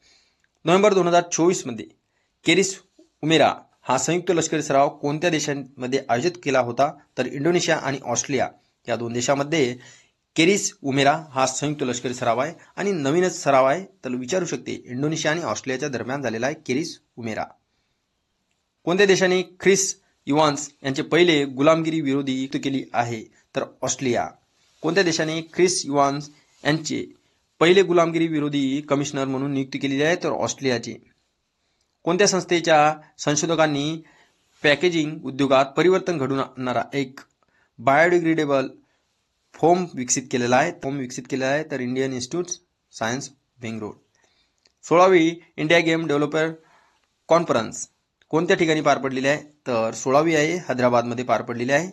नोव्हेंबर 2024 मध्ये केरिस उमेरा हा संयुक्त लष्करी सराव कोणत्या देशांमध्ये आयोजित केला होता? तर इंडोनेशिया आणि ऑस्ट्रेलिया या 2 देशांमध्ये केरिस उमेरा हा संयुक्त लष्करी सराव आहे आणि नवीनच सराव आहे. तर विचारू शकते, इंडोनेशिया आणि ऑस्ट्रेलियाच्या दरम्यान झालेला आहे केरिस उमेरा. कोणत्या देशाने ख्रिस इव्हान्स यांचे पहिले गुलामगिरी विरोधी नियुक्त केली आहे? तर ऑस्ट्रेलिया. कोणत्या देशाने ख्रिस इव्हान्स यांचे पहिले गुलामगिरी विरोधी कमिशनर म्हणून नियुक्ती केलेली आहे? तर ऑस्ट्रेलियाचे. कोणत्या संस्थेच्या संशोधकांनी पॅकेजिंग उद्योगात परिवर्तन घडवून आणणारा एक बायोडिग्रेडेबल फोम विकसित केलेला आहे? तर इंडियन इन्स्टिट्यूट सायन्स, बेंगलोर. 16वी इंडिया गेम डेव्हलपर कॉन्फरन्स कोणत्या ठिकाणी पार पडलेली आहे? तर 16वी आहे हैदराबादमध्ये पार पडलेली आहे.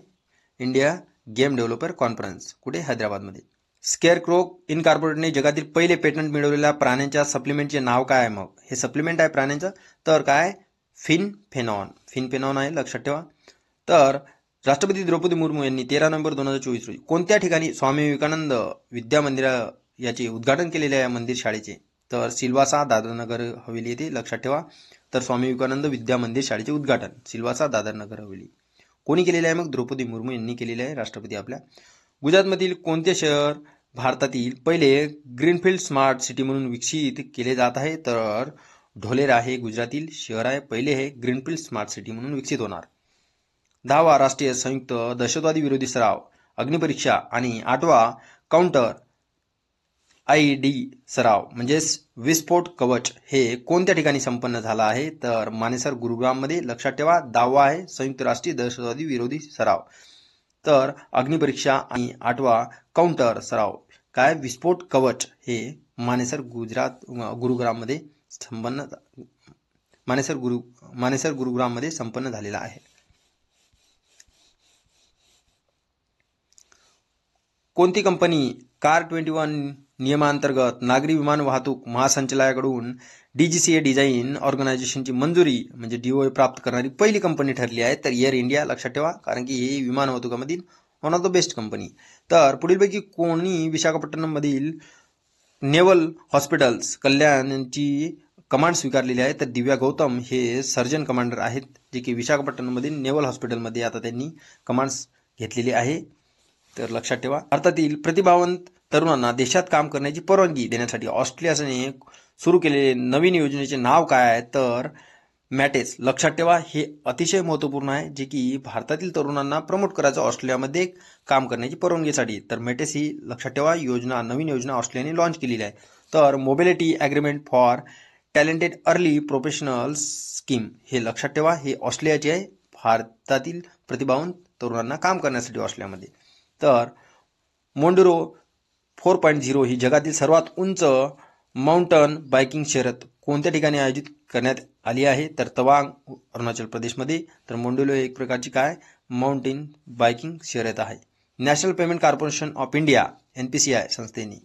इंडिया गेम डेव्हलपर कॉन्फरन्स कुठे? हैदराबादमध्ये. स्केअरक्रो इनकॉर्पोरेटने जगातील पहिले पेटंट मिळवलेल्या प्राण्यांच्या सप्लिमेंटचे नाव काय आहे? मग हे सप्लिमेंट आहे प्राण्यांचं, तर काय? फिनफेनॉन आहे, लक्षात ठेवा. तर राष्ट्रपती द्रौपदी मुर्मू यांनी 13 नोव्हेंबर 2024 रोजी कोणत्या ठिकाणी स्वामी विवेकानंद विद्या मंदिर याचे उद्घाटन केलेले आहे मंदिर शाळेचे? तर सिल्वासा, दादरनगर हवेली येथे, लक्षात ठेवा. तर स्वामी विवेकानंद विद्या मंदिर शाळेचे उद्घाटन सिल्वासा, दादरनगर हवेली कोणी केलेले आहे? मग द्रौपदी मुर्मू यांनी केलेले आहे, राष्ट्रपती आपल्या. गुजरातमधील कोणते शहर भारतातील पहिले ग्रीनफील्ड स्मार्ट सिटी म्हणून विकसित केले जात आहे? तर ढोलेरा हे गुजरातील शहर आहे, पहिले हे ग्रीनफील्ड स्मार्ट सिटी म्हणून विकसित होणार. 10वा राष्ट्रीय संयुक्त दहशतवादी विरोधी सराव अग्निपरीक्षा आणि 8वा काउंटर IED सराव म्हणजेच विस्फोट कवच हे कोणत्या ठिकाणी संपन्न झाला आहे? तर मानेसर, गुरुग्राममध्ये, लक्षात ठेवा. 10वा आहे संयुक्त राष्ट्रीय दहशतवादी विरोधी सराव. तर अग्निपरीक्षा आणि 8वा काउंटर सराव काय विस्फोट कवच हे मानेसर गुरुग्राममध्ये संपन्न मानेसर गुरुग्राममध्ये संपन्न झालेला आहे. कोणती कंपनी कार 21 नियमांतर्गत नागरी विमान वाहतूक महासंचालनालयाकडून DGCA डिझाईन ऑर्गनायझेशनची मंजुरी म्हणजे DOA प्राप्त करणारी पहिली कंपनी ठरली आहे? तर एअर इंडिया. लक्षात ठेवा, कारण की ही विमान वाहतुकीमधील one of the best company. तर पुढीलपैकी कोणी विशाखापट्टणम मधील नेव्हल हॉस्पिटल्स कल्याणची कमांड स्वीकारलेली आहे? तर दिव्या गौतम हे सर्जन कमांडर आहेत, जे की विशाखापट्टणम मधील नेव्हल हॉस्पिटलमध्ये आता त्यांनी कमांड घेतलेली आहे. तर लक्षात ठेवा, भारतातील प्रतिभावंत तरुणांना देशात काम करण्याची परवानगी देण्यासाठी ऑस्ट्रेलियाने सुरू केलेले नवीन योजनेचे नाव काय आहे? तर मॅटेस. लक्षात ठेवा, हे अतिशय महत्त्वपूर्ण आहे, जे की भारतातील तरुणांना प्रमोट करायचं ऑस्ट्रेलियामध्ये काम करण्याची परवानगीसाठी. तर मॅटेस ही लक्षात ठेवा नवीन योजना ऑस्ट्रेलियाने लॉन्च केलेली आहे. तर mobility agreement for talented early professional scheme हे लक्षात ठेवा, हे ऑस्ट्रेलियाचे आहे, भारतातील प्रतिभावंत तरुणांना काम करण्यासाठी ऑस्ट्रेलियामध्ये. तर मोंडुरो 4.0 ही जगातील सर्वात उंच माउंटन बायकिंग शर्यत कोणत्या ठिकाणी आयोजित करण्यात आली आहे? तर तवांग, अरुणाचल प्रदेशमध्ये. तर मोंडुरो एक प्रकारची काय माउंटेन बायकिंग शर्यत आहे. National payment corporation of India NPCI संस्थेने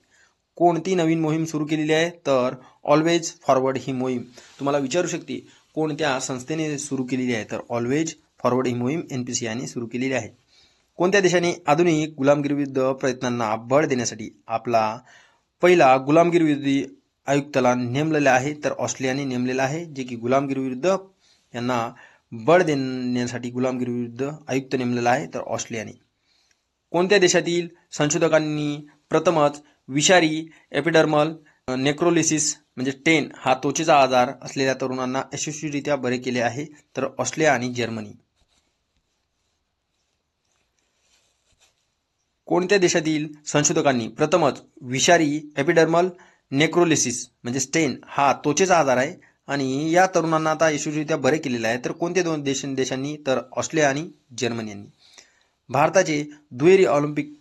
कोणती नवीन मोहीम सुरू केलेली आहे? तर ऑलवेज फॉरवर्ड ही मोहीम तुम्हाला विचारू शकते, कोणत्या संस्थेने सुरू केलेली आहे? तर ऑलवेज फॉरवर्ड ही मोहीम NPCIने सुरू केलेली आहे. कोणत्या देशाने आधुनिक गुलामगिरीविरुद्ध प्रयत्नांना बळ देण्यासाठी आपला पहिला गुलामगिरी विरोधी आयुक्ताला नेमलेला आहे? तर ऑस्ट्रेलियाने नेमलेला आहे, जे की गुलामगिरी विरुद्ध यांना बळ देण्यासाठी गुलामगिरी विरुद्ध आयुक्त नेमलेला आहे, तर ऑस्ट्रेलियाने. कोणत्या देशातील संशोधकांनी प्रथमच विषारी एपिडर्मल नेक्रोलिसिस म्हणजे टेन हा त्वचेचा आजार असलेल्या तरुणांना यशस्वीरित्या बरे केले आहे? तर ऑस्ट्रेलिया आणि जर्मनी. कोणत्या देशातील संशोधकांनी प्रथमच विषारी एपिडर्मल नेक्रोलिसिस म्हणजे स्टेन हा त्वचेचा आजार आहे आणि या तरुणांना आता यशस्वीरित्या बरे केलेले आहे? तर कोणत्या दोन देशांनी? तर ऑस्ट्रेलिया आणि जर्मनी यांनी. भारताचे दुहेरी ऑलिम्पिक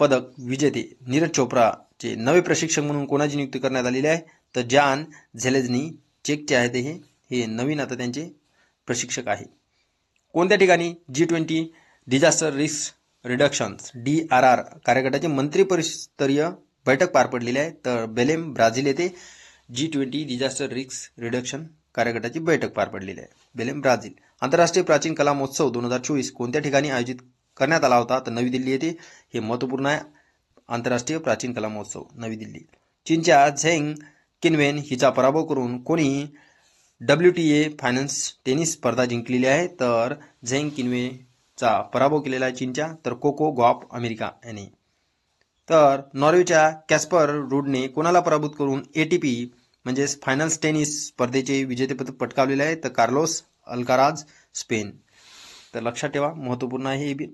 पदक विजेते नीरज चोप्राचे नवे प्रशिक्षक म्हणून कोणाची नियुक्ती करण्यात आलेली आहे? तर जॉन झेलेझनी, चेकचे आहेत हे नवीन आता त्यांचे प्रशिक्षक आहे. कोणत्या ठिकाणी G20 disaster risk reduction DRR कार्यगटाची मंत्रिपरिषदस्तरीय बैठक पार पडलेली आहे? तर बेलेम, ब्राझील येथे G20 डिझास्टर रिस्क रिडक्शन कार्यगटाची बैठक पार पडलेली आहे, बेलेम, ब्राझील. आंतरराष्ट्रीय प्राचीन कला महोत्सव 2024 कोणत्या ठिकाणी आयोजित करण्यात आला होता? तर नवी दिल्ली येथे. हे महत्त्वपूर्ण आहे, आंतरराष्ट्रीय प्राचीन कला महोत्सव नवी दिल्ली. चीनच्या झेंग किनवेन हिचा पराभव करून कोणी WTA फायनल्स टेनिस स्पर्धा जिंकलेली आहे? तर झेंग किनवेचा पराभव केलेला आहे चीनच्या. तर कोको गॉफ अमेरिका याने. तर नॉर्वेच्या कॅस्पर रूडने कोणाला पराभूत करून ATP म्हणजे फायनल्स टेनिस स्पर्धेचे विजेतेपद पटकावलेले आहे? तर कार्लोस अल्काराज, स्पेन. तर लक्षात ठेवा, महत्त्वपूर्ण आहे हे.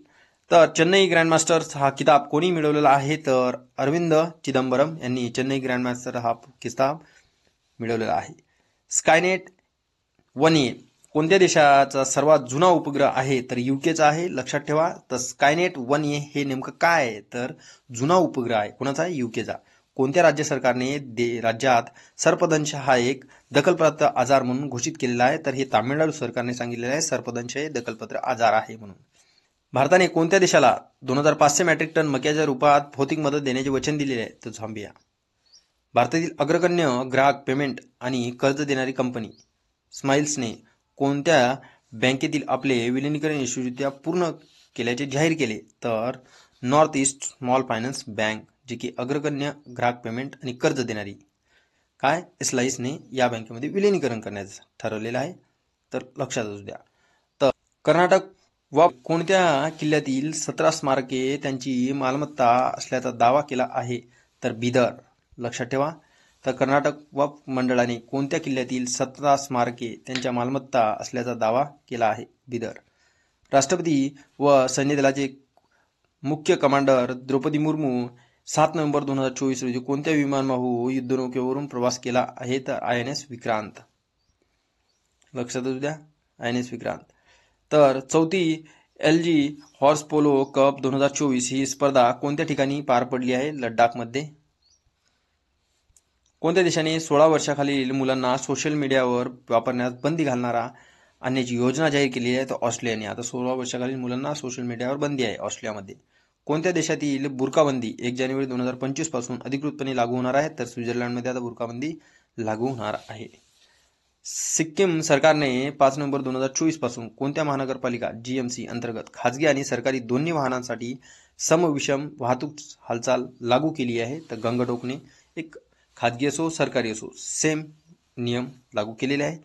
तर चेन्नई ग्रँडमास्टर्स हा किताब कोणी मिळवलेला आहे? तर अरविंद चिदंबरम यांनी चेन्नई ग्रँडमास्टर हा किताब मिळवलेला आहे. स्कायनेट 1A कोणत्या देशाचा सर्वात जुना उपग्रह आहे? तर UKचा आहे. लक्षात ठेवा, तर स्कायनेट 1A हे नेमकं काय आहे? तर जुना उपग्रह आहे. कोणाचा आहे? UKचा. कोणत्या राज्य सरकारने राज्यात सर्पदंश हा एक दखलपात्र आजार म्हणून घोषित केलेला आहे? तर हे तामिळनाडू सरकारने सांगितलेलं आहे, सर्पदंश हे दखलपात्र आजार आहे म्हणून. भारताने कोणत्या देशाला 2500 मेट्रिक टन मक्याच्या रूपात भौतिक मदत देण्याचे वचन दिलेले आहे? तर झांबिया. भारतातील अग्रगण्य ग्राहक पेमेंट आणि कर्ज देणारी कंपनी स्माइल्सने कोणत्या बँकेतील आपले विलिनीकरण यशस्वीरित्या पूर्ण केल्याचे जाहीर केले? तर North East Small Finance Bank, जी की अग्रगण्य ग्राहक पेमेंट आणि कर्ज देणारी काय स्लाइसने या बँकेमध्ये विलिनीकरण करण्याचं ठरवलेलं आहे. तर लक्षात असू द्या. तर कर्नाटक व कोणत्या किल्ल्यातील 17 स्मारके त्यांची मालमत्ता असल्याचा दावा केला आहे? तर बिदर. लक्षात ठेवा, तर कर्नाटक वक्फ मंडळाने कोणत्या किल्ल्यातील 17 स्मारके त्यांच्या मालमत्ता असल्याचा दावा केला आहे? बिदर. राष्ट्रपती व सैन्य दलाचे मुख्य कमांडर द्रौपदी मुर्मू 7 नोव्हेंबर 2024 रोजी कोणत्या विमानवाहू युद्धनौकेवरून प्रवास केला आहे? तर INS विक्रांत. लक्षात असू द्या, INS विक्रांत. तर चौथी LG हॉर्स पोलो कप 2024 ही स्पर्धा कोणत्या ठिकाणी पार पडली आहे? लडाखमध्ये. कोणत्या देशाने 16 वर्षाखालील मुलांना सोशल मीडियावर वापरण्यास बंदी घालणारा आणण्याची योजना जाहीर केली आहे? तर ऑस्ट्रेलियाने. आता 16 वर्षाखालील मुलांना सोशल मीडियावर बंदी आहे ऑस्ट्रेलियामध्ये. कोणत्या देशातील बुरकाबंदी 1 जानेवारी 2025 पासून अधिकृतपणे लागू होणार आहे? तर स्वित्झर्लंडमध्ये आता बुरकाबंदी लागू होणार आहे. सिक्कीम सरकारने 5 नोव्हेंबर 2024 पासून कोणत्या महानगरपालिका GMC अंतर्गत खाजगी आणि सरकारी दोन्ही वाहनांसाठी समविषम वाहतूक हालचाल लागू केली आहे? तर गंगटोकने. एक खाजगी असो सरकारी असो सेम नियम लागू केलेले आहे.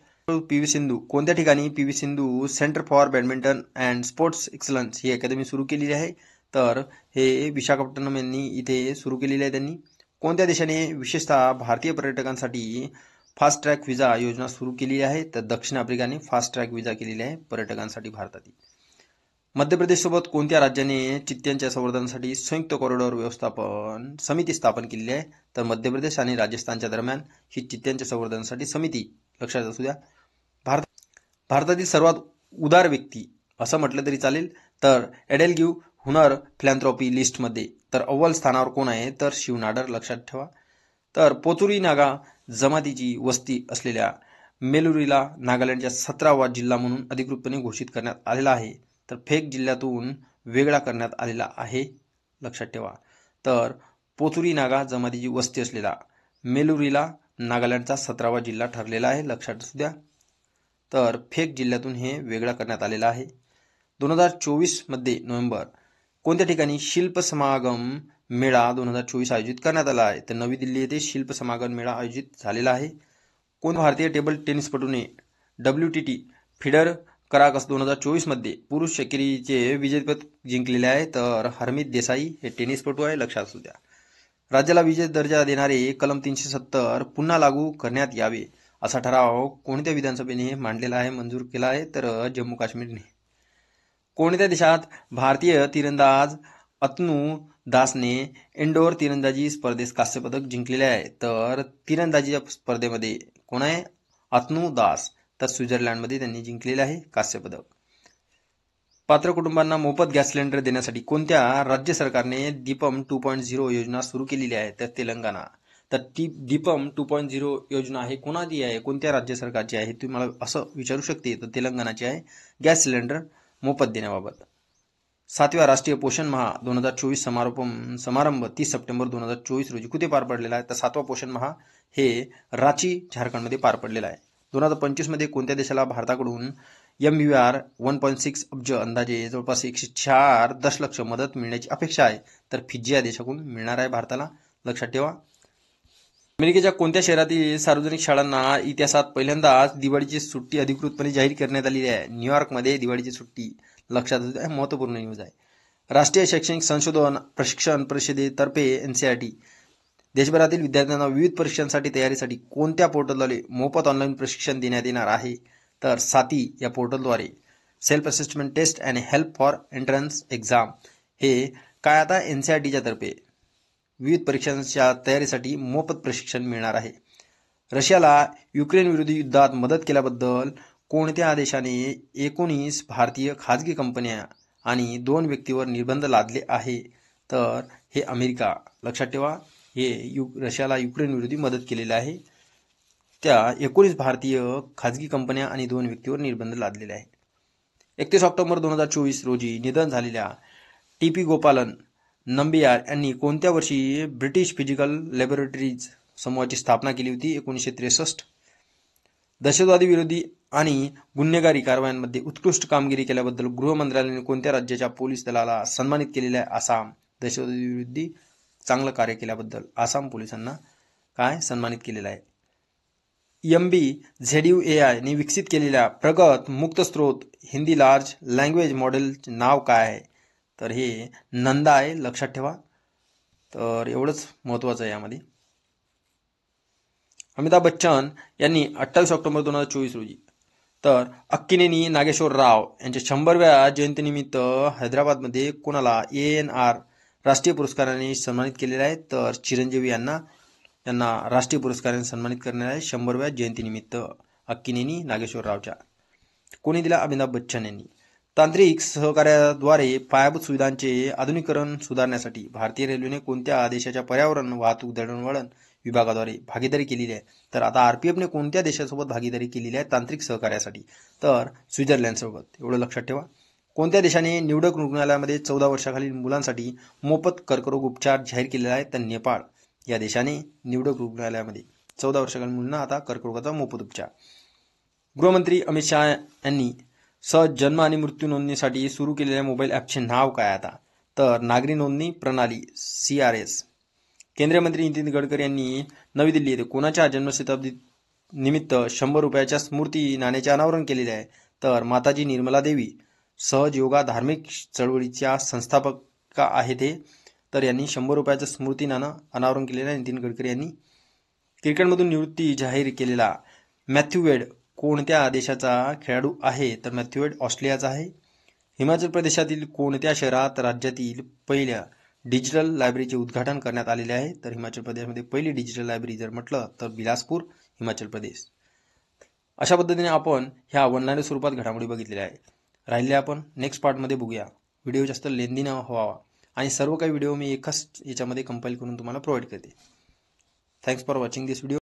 PV सिंधू. कोणत्या ठिकाणी PV Sindhu centre for badminton and sports excellence he academy सुरू केलेली आहे? तर हे विशाखापट्टणम यांनी इथे सुरू केलेली आहे त्यांनी. कोणत्या देशाने विशेषतः भारतीय पर्यटकांसाठी फास्ट ट्रॅक व्हिसा योजना सुरू केली आहे? तर दक्षिण आफ्रिकाने फास्ट ट्रॅक व्हिसा केलेली आहे पर्यटकांसाठी भारतातील. मध्य प्रदेशसोबत कोणत्या राज्याने चित्त्यांच्या संवर्धनासाठी संयुक्त कॉरिडॉर व्यवस्थापन समिती स्थापन केलेली आहे? तर मध्य प्रदेश आणि राजस्थानच्या दरम्यान ही चित्त्यांच्या संवर्धनासाठी समिती लक्षात असू द्या. भारतातील सर्वात उदार व्यक्ती असं म्हटलं तरी चालेल तर एडेलगिव्ह हुनर फिलॅन्थ्रॉपी लिस्टमध्ये तर अव्वल स्थानावर कोण आहे? तर शिव नाडर लक्षात ठेवा. तर पोचुरी नागा जमातीची वस्ती असलेल्या मेलुरीला नागालँडच्या 17वा जिल्हा म्हणून अधिकृतपणे घोषित करण्यात आलेला आहे. तर फेक जिल्ह्यातून वेगळा करण्यात आलेला आहे लक्षात ठेवा. तर पोचुरी नागा जमातीची वस्ती असलेला मेलुरीला नागालँडचा 17वा जिल्हा ठरलेला आहे लक्षात असू द्या. तर फेक जिल्ह्यातून हे वेगळा करण्यात आलेला आहे. 2024 मध्ये नोव्हेंबर कोणत्या ठिकाणी शिल्प समागम मेळा 2024 आयोजित करण्यात आला आहे? तर नवी दिल्ली येथे शिल्प समागम मेळा आयोजित झालेला आहे. कोण भारतीय टेबल टेनिसपटूने WTT फिडर कराकस 2024 मध्ये पुरुष एकेरीचे विजेतेपद जिंकलेले आहे? तर हरमीत देसाई हे टेनिसपटू आहे लक्षात असू द्या. राज्याला विशेष दर्जा देणारे कलम 370 पुन्हा लागू करण्यात यावे असा ठराव कोणत्या विधानसभेने मांडलेला आहे मंजूर केला आहे? तर जम्मू काश्मीरने. कोणत्या देशात भारतीय तीरंदाज अतनु दासने इंडोर तीरंदाजी स्पर्धेत कांस्यपदक जिंकलेले आहे? तर तीरंदाजीच्या स्पर्धेमध्ये कोण आहे? अतनु दास. तर स्वित्झर्लंडमध्ये त्यांनी जिंकलेले आहे कांस्यपदक. पात्र कुटुंबांना मोफत गॅस सिलेंडर देण्यासाठी कोणत्या राज्य सरकारने दीपम 2.0 योजना सुरू केलेली आहे? तर तेलंगणा. तर ती दीपम 2.0 योजना आहे कोणाची आहे? कोणत्या राज्य सरकारची आहे? तुम्ही मला असं विचारू शकते. तर तेलंगणाची आहे गॅस सिलेंडर मोफत देण्याबाबत. 7व्या राष्ट्रीय पोषण माह 2024 समारंभ 30 सप्टेंबर 2024 रोजी कुठे पार पडलेला आहे? तर 7वा पोषण माह हे रांची झारखंडमध्ये पार पडलेला आहे. 2025 मध्ये कोणत्या देशाला भारताकडून MVR 1.6 अब्ज अंदाजे जवळपास 104 दशलक्ष मदत मिळण्याची अपेक्षा आहे? तर फिजी या देशाकडून मिळणार आहे भारताला लक्षात ठेवा. अमेरिकेच्या कोणत्या शहरातील सार्वजनिक शाळांना इतिहासात पहिल्यांदाच दिवाळीची सुट्टी अधिकृतपणे जाहीर करण्यात आलेली आहे? न्यूयॉर्कमध्ये दिवाळीची सुट्टी लक्षात असू. महत्त्वपूर्ण न्यूज आहे. राष्ट्रीय शैक्षणिक संशोधन प्रशिक्षण परिषदेतर्फे NCERT देशभरातील विद्यार्थ्यांना विविध परीक्षांसाठी तयारीसाठी कोणत्या पोर्टलद्वारे मोफत ऑनलाईन प्रशिक्षण देण्यात येणार आहे? तर साथी या पोर्टलद्वारे self assessment test and help for entrance exam हे काय आता NCERTच्या तर्फे विविध परीक्षांच्या तयारीसाठी मोफत प्रशिक्षण मिळणार आहे. रशियाला युक्रेन विरोधी युद्धात मदत केल्याबद्दल कोणत्या देशाने 19 भारतीय खाजगी कंपन्या आणि 2 व्यक्तीवर निर्बंध लादले आहे? तर हे अमेरिका लक्षात ठेवा. हे रशियाला युक्रेन विरोधी मदत केलेली आहे. त्या 19 भारतीय खाजगी कंपन्या आणि 2 व्यक्तीवर निर्बंध लादलेले आहे. 31 ऑक्टोबर 2024 रोजी निधन झालेल्या TP गोपालन नंबियार यांनी कोणत्या वर्षी ब्रिटिश फिजिकल लॅबोरेटरीज समूहाची स्थापना केली होती? 1963. दहशतवादी विरोधी आणि गुन्हेगारी कारवायांमध्ये उत्कृष्ट कामगिरी केल्याबद्दल गृह मंत्रालयाने कोणत्या राज्याच्या पोलीस दलाला सन्मानित केलेले आहे? आसाम. दहशतवादी विरोधी चांगलं कार्य केल्याबद्दल आसाम पोलिसांना काय सन्मानित केलेलं आहे. MBZUAI ने विकसित केलेल्या प्रगत मुक्त स्त्रोत हिंदी लार्ज लँग्वेज मॉडेल नाव काय आहे? तर हे नंदा आहे लक्षात ठेवा. तर एवढंच महत्त्वाचं आहे यामध्ये. अमिताभ बच्चन यांनी 28 ऑक्टोबर 2024 रोजी तर अक्किनेनी नागेश्वर राव यांच्या 100व्या जयंतीनिमित्त हैदराबादमध्ये कोणाला ANR राष्ट्रीय पुरस्काराने सन्मानित केलेले आहे? तर चिरंजीवी यांना राष्ट्रीय पुरस्काराने सन्मानित करण्यात आहे 100व्या जयंतीनिमित्त अक्किनेनी नागेश्वर रावच्या. कोणी दिला? अमिताभ बच्चन यांनी. तांत्रिक सहकार्याद्वारे पायाभूत सुविधांचे आधुनिकीकरण सुधारण्यासाठी भारतीय रेल्वेने कोणत्या देशाच्या पर्यावरण वाहतूक दळणवळण विभागाद्वारे भागीदारी केलेली आहे? तर आता आरपीएफने कोणत्या देशासोबत भागीदारी केलेली आहे तांत्रिक सहकार्यासाठी? तर स्वित्झर्लंडसोबत. एवढं लक्षात ठेवा. कोणत्या देशाने निवडक रुग्णालयामध्ये 14 वर्षाखालील मुलांसाठी मोफत कर्करोग उपचार जाहीर केलेला आहे? तर नेपाळ या देशाने निवडक रुग्णालयामध्ये 14 वर्षाखालील मुलांना आता कर्करोगाचा मोफत उपचार. गृहमंत्री अमित शहा यांनी सहज जन्म आणि मृत्यू नोंदणीसाठी सुरू केलेल्या मोबाईल ॲपचे नाव काय आता? तर नागरी नोंदणी प्रणाली CRS. केंद्रीय मंत्री नितीन गडकरी यांनी नवी दिल्ली येथे कोणाच्या जन्मशताब्दी निमित्त 100 रुपयाच्या स्मृती नाण्याचे अनावरण केलेले आहे? तर माताजी निर्मला देवी सहज योगा धार्मिक चळवळीच्या संस्थापका आहेत हे. तर यांनी 100 रुपयाचं स्मृती नाणं अनावरण केलेलं आहे नितीन गडकरी यांनी. क्रिकेटमधून निवृत्ती जाहीर केलेला मॅथ्यू वेड कोणत्या देशाचा खेळाडू आहे? तर मॅथ्यू वेड ऑस्ट्रेलियाचा आहे. हिमाचल प्रदेशातील कोणत्या शहरात राज्यातील पहिल्या डिजिटल लायब्ररीचे उद्घाटन करण्यात आलेले आहे? तर हिमाचल प्रदेशमध्ये पहिली डिजिटल लायब्ररी जर म्हटलं तर बिलासपूर, हिमाचल प्रदेश. अशा पद्धतीने आपण ह्या ऑनलाईन स्वरूपात घडामोडी बघितलेल्या आहेत. राहिले आपण नेक्स्ट पार्टमध्ये बघूया. व्हिडिओ जास्त लेंदी न व्हावा आणि सर्व काही व्हिडिओ मी एकाच याच्यामध्ये कंपाईल करून तुम्हाला प्रोव्हाइड करते. Thanks for watching this video.